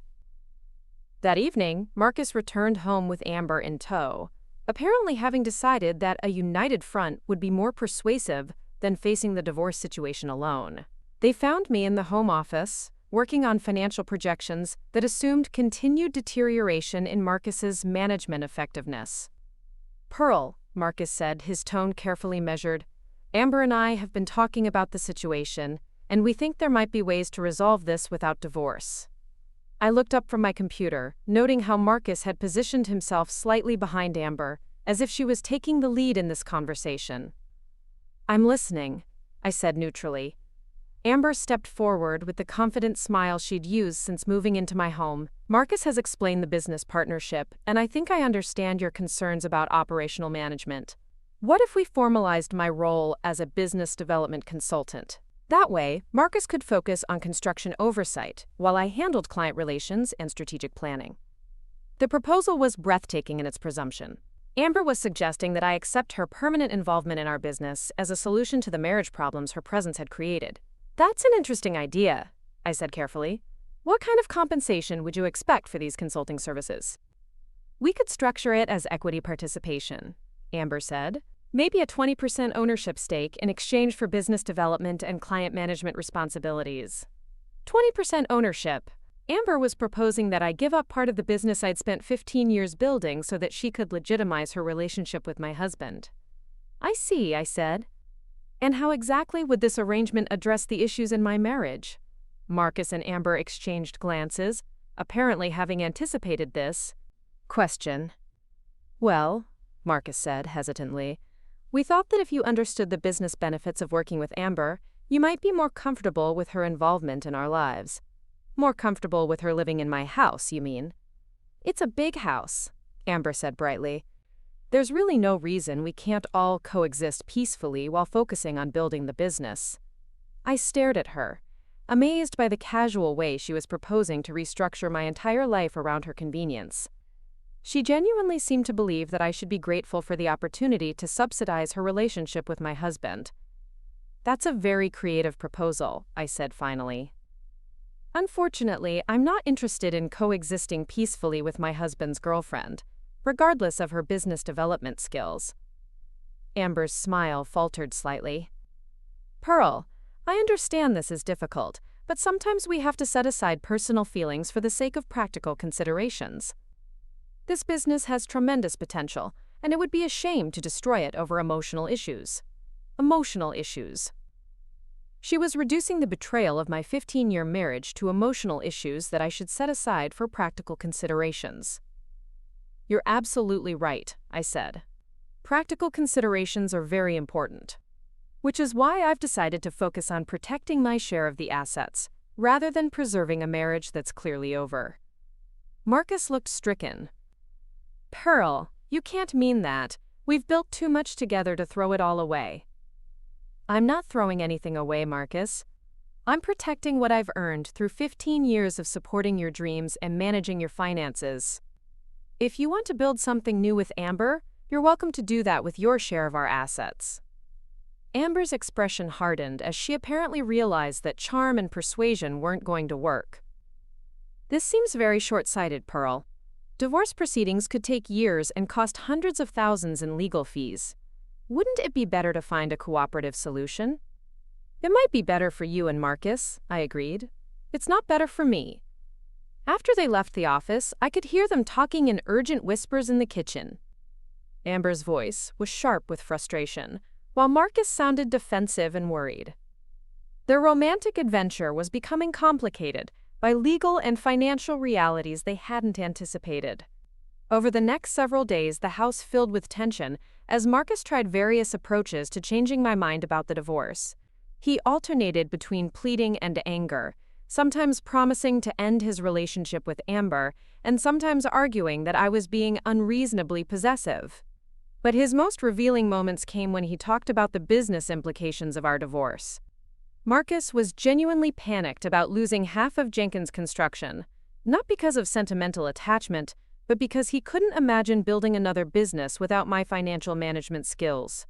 That evening, Marcus returned home with Amber in tow, apparently having decided that a united front would be more persuasive than facing the divorce situation alone. They found me in the home office, working on financial projections that assumed continued deterioration in Marcus's management effectiveness. "Pearl," Marcus said, his tone carefully measured, "Amber and I have been talking about the situation, and we think there might be ways to resolve this without divorce." I looked up from my computer, noting how Marcus had positioned himself slightly behind Amber, as if she was taking the lead in this conversation. "I'm listening," I said neutrally. Amber stepped forward with the confident smile she'd used since moving into my home. "Marcus has explained the business partnership, and I think I understand your concerns about operational management. What if we formalized my role as a business development consultant? That way, Marcus could focus on construction oversight, while I handled client relations and strategic planning." The proposal was breathtaking in its presumption. Amber was suggesting that I accept her permanent involvement in our business as a solution to the marriage problems her presence had created. "That's an interesting idea," I said carefully. "What kind of compensation would you expect for these consulting services?" "We could structure it as equity participation," Amber said. "Maybe a 20% ownership stake in exchange for business development and client management responsibilities." 20% ownership. Amber was proposing that I give up part of the business I'd spent 15 years building so that she could legitimize her relationship with my husband. "I see," I said. "And how exactly would this arrangement address the issues in my marriage?" Marcus and Amber exchanged glances, apparently having anticipated this question. "Well," Marcus said hesitantly, "we thought that if you understood the business benefits of working with Amber, you might be more comfortable with her involvement in our lives." "More comfortable with her living in my house, you mean?" "It's a big house," Amber said brightly. "There's really no reason we can't all coexist peacefully while focusing on building the business." I stared at her, amazed by the casual way she was proposing to restructure my entire life around her convenience. She genuinely seemed to believe that I should be grateful for the opportunity to subsidize her relationship with my husband. "That's a very creative proposal," I said finally. "Unfortunately, I'm not interested in coexisting peacefully with my husband's girlfriend, regardless of her business development skills." Amber's smile faltered slightly. "Pearl, I understand this is difficult, but sometimes we have to set aside personal feelings for the sake of practical considerations. This business has tremendous potential, and it would be a shame to destroy it over emotional issues." Emotional issues. She was reducing the betrayal of my 15-year marriage to emotional issues that I should set aside for practical considerations. "You're absolutely right," I said. "Practical considerations are very important. Which is why I've decided to focus on protecting my share of the assets, rather than preserving a marriage that's clearly over." Marcus looked stricken. Pearl, you can't mean that. We've built too much together to throw it all away. I'm not throwing anything away, Marcus. I'm protecting what I've earned through 15 years of supporting your dreams and managing your finances. If you want to build something new with Amber, you're welcome to do that with your share of our assets. Amber's expression hardened as she apparently realized that charm and persuasion weren't going to work. This seems very short-sighted, Pearl. Divorce proceedings could take years and cost hundreds of thousands in legal fees. Wouldn't it be better to find a cooperative solution? It might be better for you and Marcus, I agreed. It's not better for me. After they left the office, I could hear them talking in urgent whispers in the kitchen. Amber's voice was sharp with frustration, while Marcus sounded defensive and worried. Their romantic adventure was becoming complicated by legal and financial realities they hadn't anticipated. Over the next several days, the house filled with tension as Marcus tried various approaches to changing my mind about the divorce. He alternated between pleading and anger, sometimes promising to end his relationship with Amber, and sometimes arguing that I was being unreasonably possessive. But his most revealing moments came when he talked about the business implications of our divorce. Marcus was genuinely panicked about losing half of Jenkins Construction, not because of sentimental attachment, but because he couldn't imagine building another business without my financial management skills.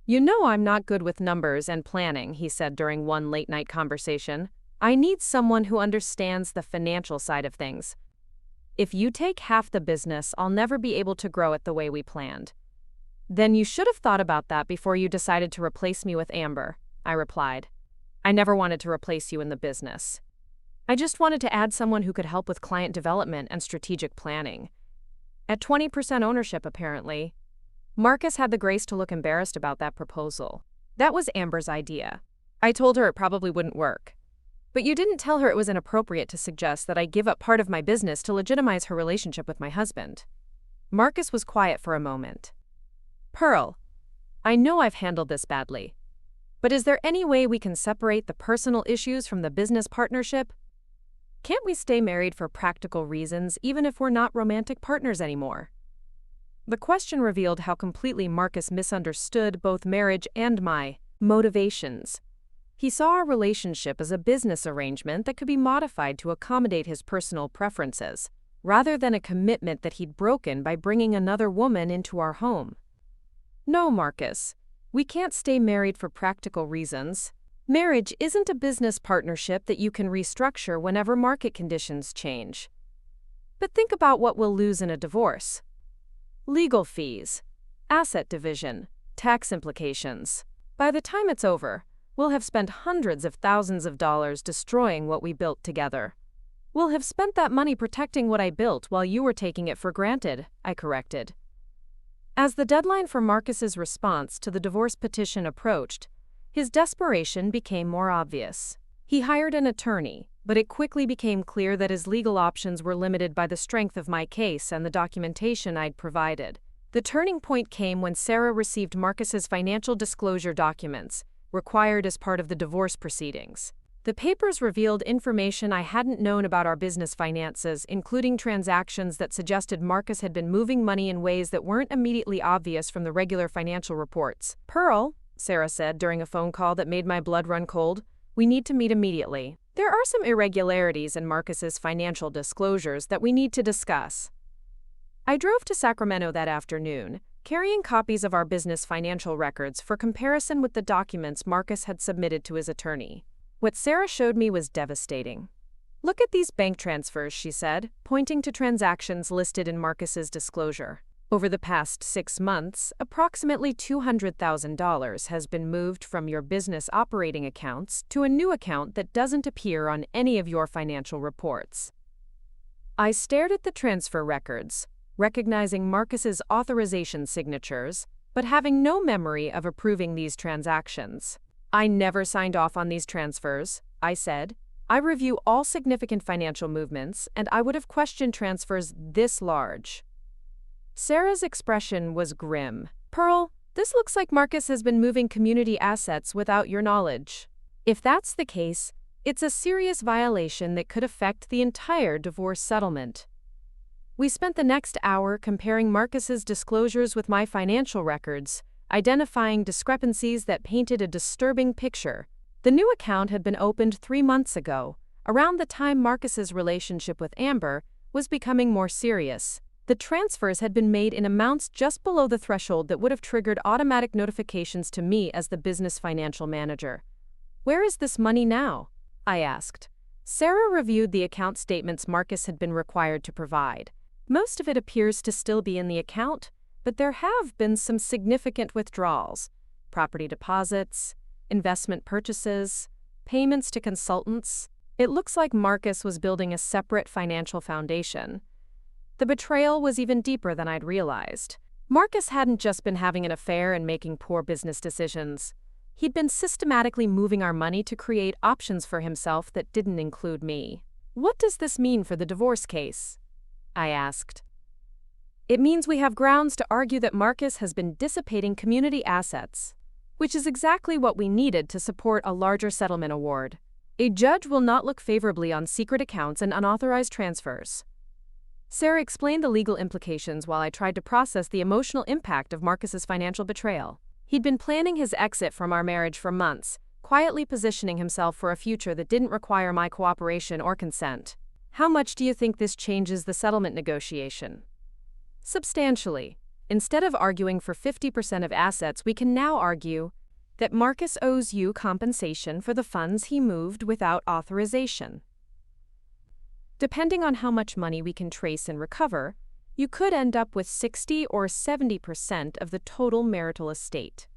You know I'm not good with numbers and planning, he said during one late-night conversation. I need someone who understands the financial side of things. If you take half the business, I'll never be able to grow it the way we planned. Then you should have thought about that before you decided to replace me with Amber, I replied. I never wanted to replace you in the business. I just wanted to add someone who could help with client development and strategic planning. At 20% ownership, apparently. Marcus had the grace to look embarrassed about that proposal. That was Amber's idea. I told her it probably wouldn't work. But you didn't tell her it was inappropriate to suggest that I give up part of my business to legitimize her relationship with my husband. Marcus was quiet for a moment. Pearl, I know I've handled this badly. But is there any way we can separate the personal issues from the business partnership? Can't we stay married for practical reasons even if we're not romantic partners anymore? The question revealed how completely Marcus misunderstood both marriage and my motivations. He saw our relationship as a business arrangement that could be modified to accommodate his personal preferences, rather than a commitment that he'd broken by bringing another woman into our home. No, Marcus, we can't stay married for practical reasons. Marriage isn't a business partnership that you can restructure whenever market conditions change. But think about what we'll lose in a divorce. Legal fees, asset division, tax implications. By the time it's over, we'll have spent hundreds of thousands of dollars destroying what we built together. We'll have spent that money protecting what I built while you were taking it for granted, I corrected. As the deadline for Marcus's response to the divorce petition approached, his desperation became more obvious. He hired an attorney, but it quickly became clear that his legal options were limited by the strength of my case and the documentation I'd provided. The turning point came when Sarah received Marcus's financial disclosure documents, required as part of the divorce proceedings. The papers revealed information I hadn't known about our business finances, including transactions that suggested Marcus had been moving money in ways that weren't immediately obvious from the regular financial reports. Pearl, Sarah said during a phone call that made my blood run cold, we need to meet immediately. There are some irregularities in Marcus's financial disclosures that we need to discuss. I drove to Sacramento that afternoon, carrying copies of our business financial records for comparison with the documents Marcus had submitted to his attorney. What Sarah showed me was devastating. Look at these bank transfers, she said, pointing to transactions listed in Marcus's disclosure. Over the past 6 months, approximately $200,000 has been moved from your business operating accounts to a new account that doesn't appear on any of your financial reports. I stared at the transfer records, recognizing Marcus's authorization signatures, but having no memory of approving these transactions. I never signed off on these transfers, I said. I review all significant financial movements, and I would have questioned transfers this large. Sarah's expression was grim. Pearl, this looks like Marcus has been moving community assets without your knowledge. If that's the case, it's a serious violation that could affect the entire divorce settlement. We spent the next hour comparing Marcus's disclosures with my financial records, identifying discrepancies that painted a disturbing picture. The new account had been opened 3 months ago, around the time Marcus's relationship with Amber was becoming more serious. The transfers had been made in amounts just below the threshold that would have triggered automatic notifications to me as the business financial manager. "Where is this money now?" I asked. Sarah reviewed the account statements Marcus had been required to provide. Most of it appears to still be in the account, but there have been some significant withdrawals: property deposits, investment purchases, payments to consultants. It looks like Marcus was building a separate financial foundation. The betrayal was even deeper than I'd realized. Marcus hadn't just been having an affair and making poor business decisions. He'd been systematically moving our money to create options for himself that didn't include me. "What does this mean for the divorce case?" I asked. "It means we have grounds to argue that Marcus has been dissipating community assets, which is exactly what we needed to support a larger settlement award. A judge will not look favorably on secret accounts and unauthorized transfers." Sarah explained the legal implications while I tried to process the emotional impact of Marcus's financial betrayal. He'd been planning his exit from our marriage for months, quietly positioning himself for a future that didn't require my cooperation or consent. "How much do you think this changes the settlement negotiation?" "Substantially. Instead of arguing for 50% of assets, we can now argue that Marcus owes you compensation for the funds he moved without authorization. Depending on how much money we can trace and recover, you could end up with 60 or 70% of the total marital estate."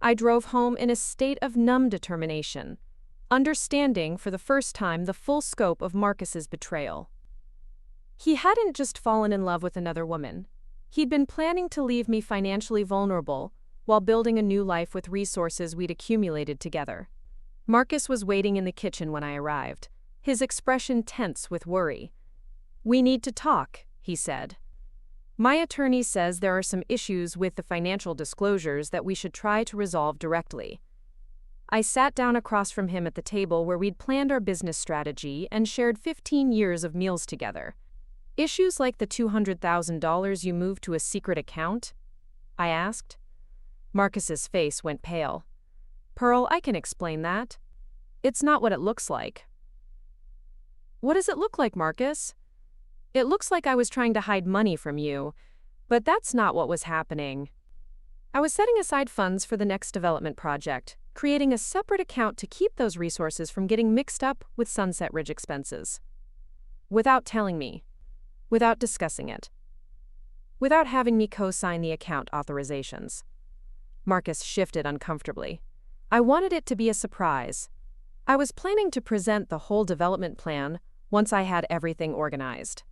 I drove home in a state of numb determination, understanding for the first time the full scope of Marcus's betrayal. He hadn't just fallen in love with another woman. He'd been planning to leave me financially vulnerable while building a new life with resources we'd accumulated together. Marcus was waiting in the kitchen when I arrived, his expression tense with worry. "We need to talk," he said. "My attorney says there are some issues with the financial disclosures that we should try to resolve directly." I sat down across from him at the table where we'd planned our business strategy and shared 15 years of meals together. "Issues like the $200,000 you moved to a secret account?" I asked. Marcus's face went pale. "Pearl, I can explain that. It's not what it looks like." "What does it look like, Marcus?" "It looks like I was trying to hide money from you, but that's not what was happening. I was setting aside funds for the next development project, creating a separate account to keep those resources from getting mixed up with Sunset Ridge expenses. Without telling me, without discussing it, without having me co-sign the account authorizations." Marcus shifted uncomfortably. "I wanted it to be a surprise. I was planning to present the whole development plan once I had everything organized.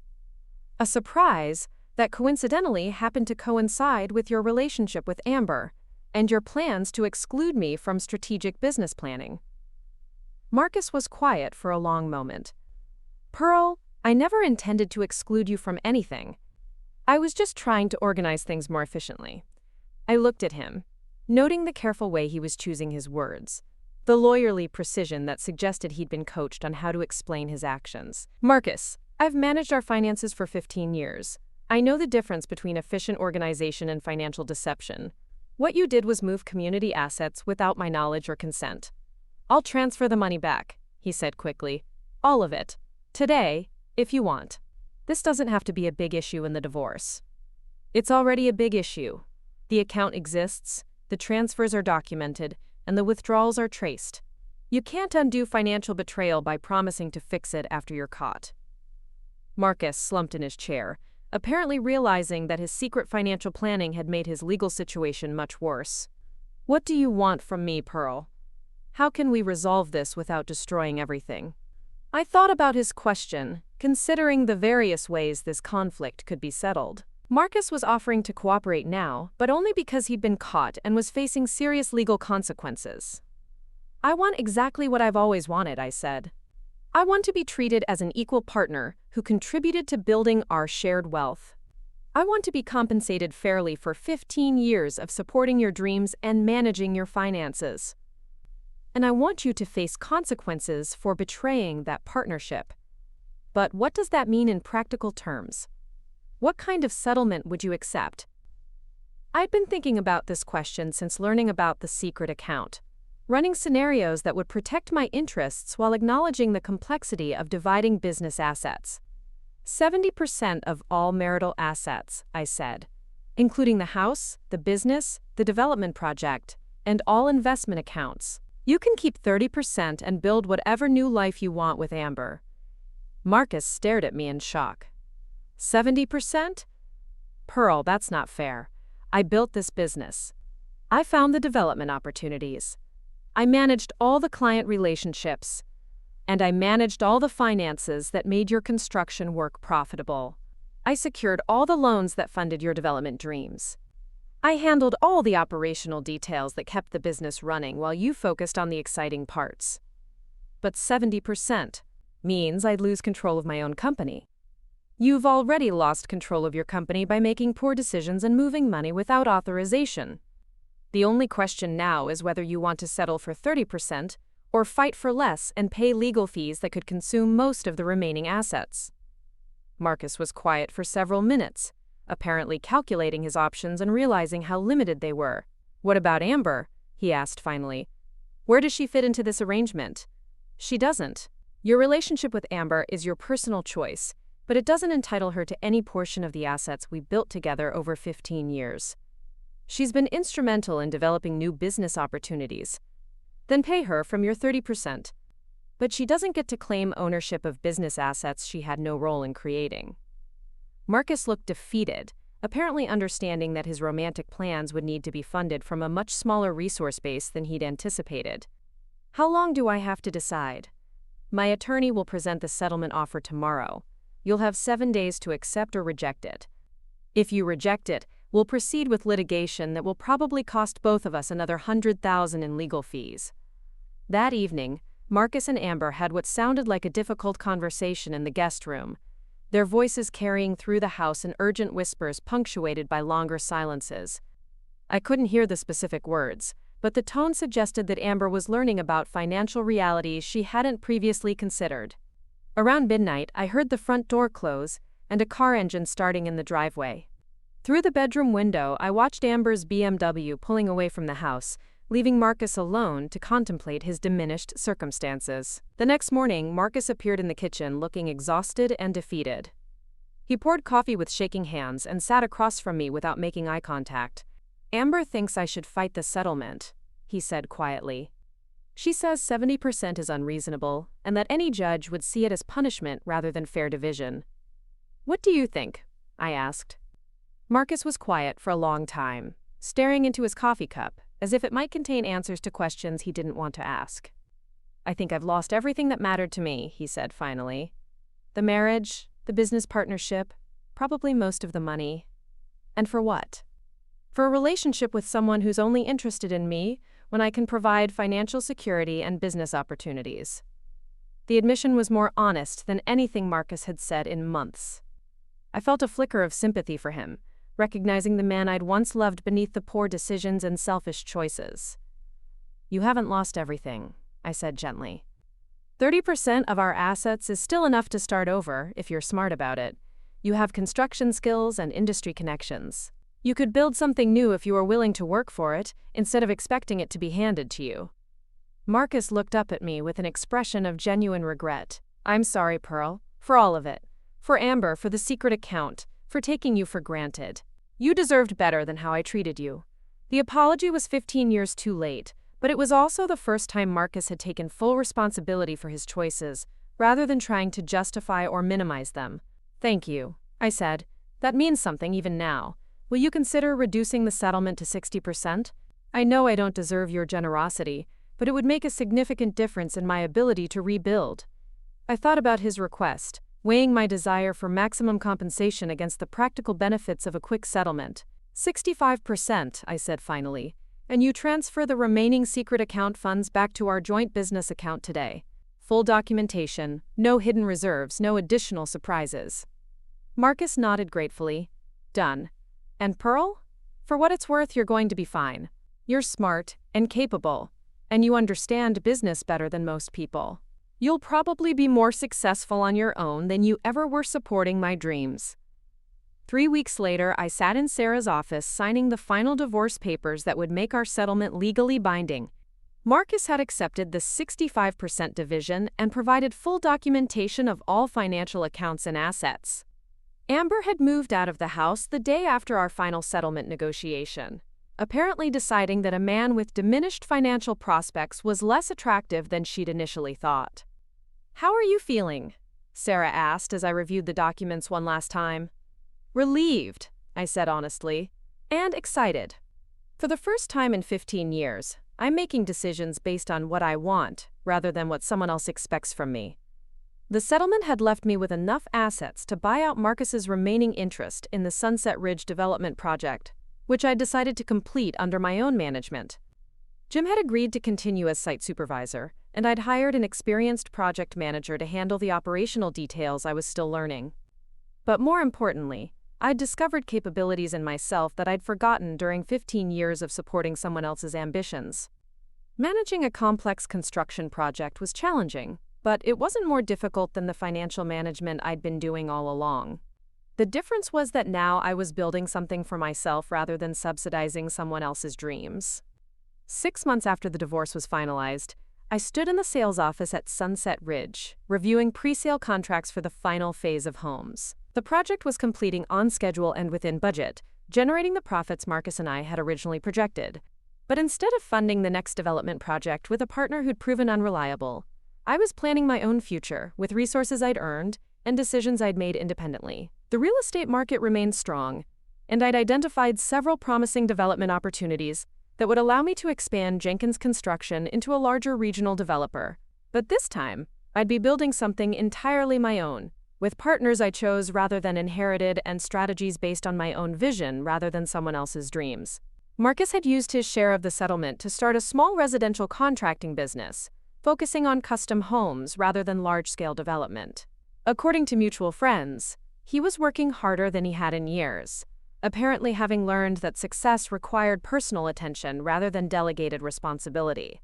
A surprise that coincidentally happened to coincide with your relationship with Amber and your plans to exclude me from strategic business planning." Marcus was quiet for a long moment. "Pearl, I never intended to exclude you from anything. I was just trying to organize things more efficiently." I looked at him, noting the careful way he was choosing his words, the lawyerly precision that suggested he'd been coached on how to explain his actions. "Marcus, I've managed our finances for 15 years. I know the difference between efficient organization and financial deception. What you did was move community assets without my knowledge or consent. I'll transfer the money back," he said quickly. "All of it. Today, if you want. This doesn't have to be a big issue in the divorce." "It's already a big issue. The account exists, the transfers are documented, and the withdrawals are traced. You can't undo financial betrayal by promising to fix it after you're caught." Marcus slumped in his chair, apparently realizing that his secret financial planning had made his legal situation much worse. "What do you want from me, Pearl? How can we resolve this without destroying everything?" I thought about his question, considering the various ways this conflict could be settled. Marcus was offering to cooperate now, but only because he'd been caught and was facing serious legal consequences. "I want exactly what I've always wanted," I said. "I want to be treated as an equal partner who contributed to building our shared wealth. I want to be compensated fairly for 15 years of supporting your dreams and managing your finances. And I want you to face consequences for betraying that partnership. But what does that mean in practical terms?" What kind of settlement would you accept? I'd been thinking about this question since learning about the secret account, running scenarios that would protect my interests while acknowledging the complexity of dividing business assets. 70% of all marital assets, I said, including the house, the business, the development project, and all investment accounts. You can keep 30% and build whatever new life you want with Amber. Marcus stared at me in shock. 70%? Pearl, that's not fair. I built this business. I found the development opportunities. I managed all the client relationships. And I managed all the finances that made your construction work profitable. I secured all the loans that funded your development dreams. I handled all the operational details that kept the business running while you focused on the exciting parts. But 70% means I'd lose control of my own company. You've already lost control of your company by making poor decisions and moving money without authorization. The only question now is whether you want to settle for 30% or fight for less and pay legal fees that could consume most of the remaining assets. Marcus was quiet for several minutes, apparently calculating his options and realizing how limited they were. What about Amber? He asked finally. Where does she fit into this arrangement? She doesn't. Your relationship with Amber is your personal choice, but it doesn't entitle her to any portion of the assets we built together over 15 years. She's been instrumental in developing new business opportunities. Then pay her from your 30%. But she doesn't get to claim ownership of business assets she had no role in creating. Marcus looked defeated, apparently understanding that his romantic plans would need to be funded from a much smaller resource base than he'd anticipated. How long do I have to decide? My attorney will present the settlement offer tomorrow. You'll have 7 days to accept or reject it. If you reject it, we'll proceed with litigation that will probably cost both of us another $100,000 in legal fees. That evening, Marcus and Amber had what sounded like a difficult conversation in the guest room, their voices carrying through the house in urgent whispers punctuated by longer silences. I couldn't hear the specific words, but the tone suggested that Amber was learning about financial realities she hadn't previously considered. Around midnight, I heard the front door close and a car engine starting in the driveway. Through the bedroom window, I watched Amber's BMW pulling away from the house, leaving Marcus alone to contemplate his diminished circumstances. The next morning, Marcus appeared in the kitchen looking exhausted and defeated. He poured coffee with shaking hands and sat across from me without making eye contact. Amber thinks I should fight the settlement, he said quietly. She says 70% is unreasonable, and that any judge would see it as punishment rather than fair division. What do you think? I asked. Marcus was quiet for a long time, staring into his coffee cup, as if it might contain answers to questions he didn't want to ask. I think I've lost everything that mattered to me, he said finally. The marriage, the business partnership, probably most of the money. And for what? For a relationship with someone who's only interested in me when I can provide financial security and business opportunities. The admission was more honest than anything Marcus had said in months. I felt a flicker of sympathy for him, recognizing the man I'd once loved beneath the poor decisions and selfish choices. You haven't lost everything, I said gently. 30% of our assets is still enough to start over if you're smart about it. You have construction skills and industry connections. You could build something new if you were willing to work for it, instead of expecting it to be handed to you. Marcus looked up at me with an expression of genuine regret. I'm sorry, Pearl, for all of it. For Amber, for the secret account, for taking you for granted. You deserved better than how I treated you. The apology was 15 years too late, but it was also the first time Marcus had taken full responsibility for his choices, rather than trying to justify or minimize them. Thank you, I said. That means something even now. Will you consider reducing the settlement to 60%? I know I don't deserve your generosity, but it would make a significant difference in my ability to rebuild. I thought about his request, weighing my desire for maximum compensation against the practical benefits of a quick settlement. 65%, I said finally, and you transfer the remaining secret account funds back to our joint business account today. Full documentation, no hidden reserves, no additional surprises. Marcus nodded gratefully. Done. And Pearl? For what it's worth, you're going to be fine. You're smart and capable, and you understand business better than most people. You'll probably be more successful on your own than you ever were supporting my dreams. 3 weeks later, I sat in Sarah's office signing the final divorce papers that would make our settlement legally binding. Marcus had accepted the 65% division and provided full documentation of all financial accounts and assets. Amber had moved out of the house the day after our final settlement negotiation, apparently deciding that a man with diminished financial prospects was less attractive than she'd initially thought. "How are you feeling?" Sarah asked as I reviewed the documents one last time. "Relieved," I said honestly, "and excited. For the first time in 15 years, I'm making decisions based on what I want rather than what someone else expects from me." The settlement had left me with enough assets to buy out Marcus's remaining interest in the Sunset Ridge development project, which I decided to complete under my own management. Jim had agreed to continue as site supervisor, and I'd hired an experienced project manager to handle the operational details I was still learning. But more importantly, I'd discovered capabilities in myself that I'd forgotten during 15 years of supporting someone else's ambitions. Managing a complex construction project was challenging, but it wasn't more difficult than the financial management I'd been doing all along. The difference was that now I was building something for myself rather than subsidizing someone else's dreams. 6 months after the divorce was finalized, I stood in the sales office at Sunset Ridge, reviewing pre-sale contracts for the final phase of homes. The project was completing on schedule and within budget, generating the profits Marcus and I had originally projected. But instead of funding the next development project with a partner who'd proven unreliable, I was planning my own future with resources I'd earned and decisions I'd made independently. The real estate market remained strong, and I'd identified several promising development opportunities that would allow me to expand Jenkins Construction into a larger regional developer. But this time, I'd be building something entirely my own, with partners I chose rather than inherited and strategies based on my own vision rather than someone else's dreams. Marcus had used his share of the settlement to start a small residential contracting business, focusing on custom homes rather than large-scale development. According to mutual friends, he was working harder than he had in years, apparently having learned that success required personal attention rather than delegated responsibility.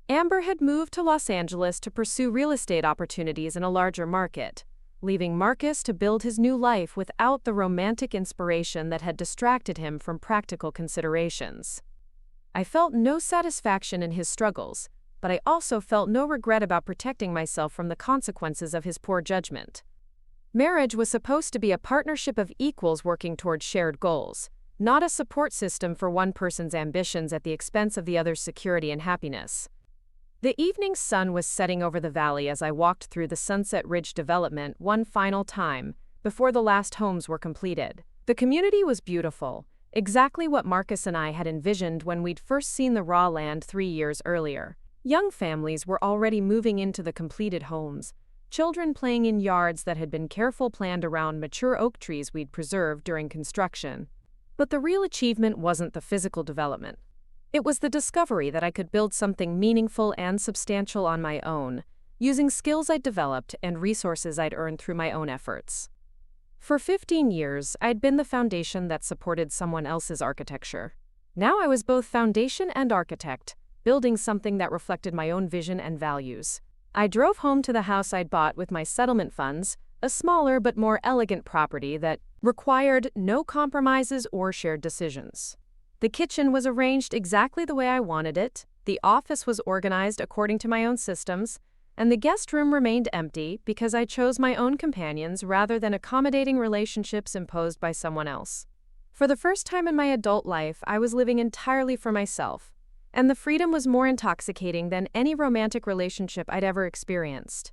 Amber had moved to Los Angeles to pursue real estate opportunities in a larger market, leaving Marcus to build his new life without the romantic inspiration that had distracted him from practical considerations. I felt no satisfaction in his struggles, but I also felt no regret about protecting myself from the consequences of his poor judgment. Marriage was supposed to be a partnership of equals working toward shared goals, not a support system for one person's ambitions at the expense of the other's security and happiness. The evening sun was setting over the valley as I walked through the Sunset Ridge development one final time before the last homes were completed. The community was beautiful, exactly what Marcus and I had envisioned when we'd first seen the raw land 3 years earlier. Young families were already moving into the completed homes, children playing in yards that had been carefully planned around mature oak trees we'd preserved during construction. But the real achievement wasn't the physical development. It was the discovery that I could build something meaningful and substantial on my own, using skills I'd developed and resources I'd earned through my own efforts. For 15 years, I'd been the foundation that supported someone else's architecture. Now I was both foundation and architect, building something that reflected my own vision and values. I drove home to the house I'd bought with my settlement funds, a smaller but more elegant property that required no compromises or shared decisions. The kitchen was arranged exactly the way I wanted it, the office was organized according to my own systems, and the guest room remained empty because I chose my own companions rather than accommodating relationships imposed by someone else. For the first time in my adult life, I was living entirely for myself, and the freedom was more intoxicating than any romantic relationship I'd ever experienced.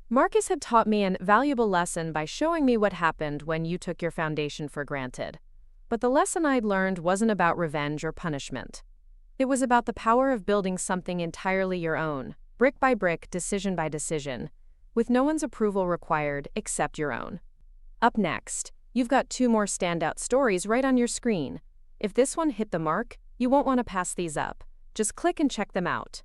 Marcus had taught me an valuable lesson by showing me what happened when you took your foundation for granted. But the lesson I'd learned wasn't about revenge or punishment. It was about the power of building something entirely your own, brick by brick, decision by decision, with no one's approval required except your own. Up next, you've got 2 more standout stories right on your screen. If this one hit the mark, you won't want to pass these up. Just click and check them out.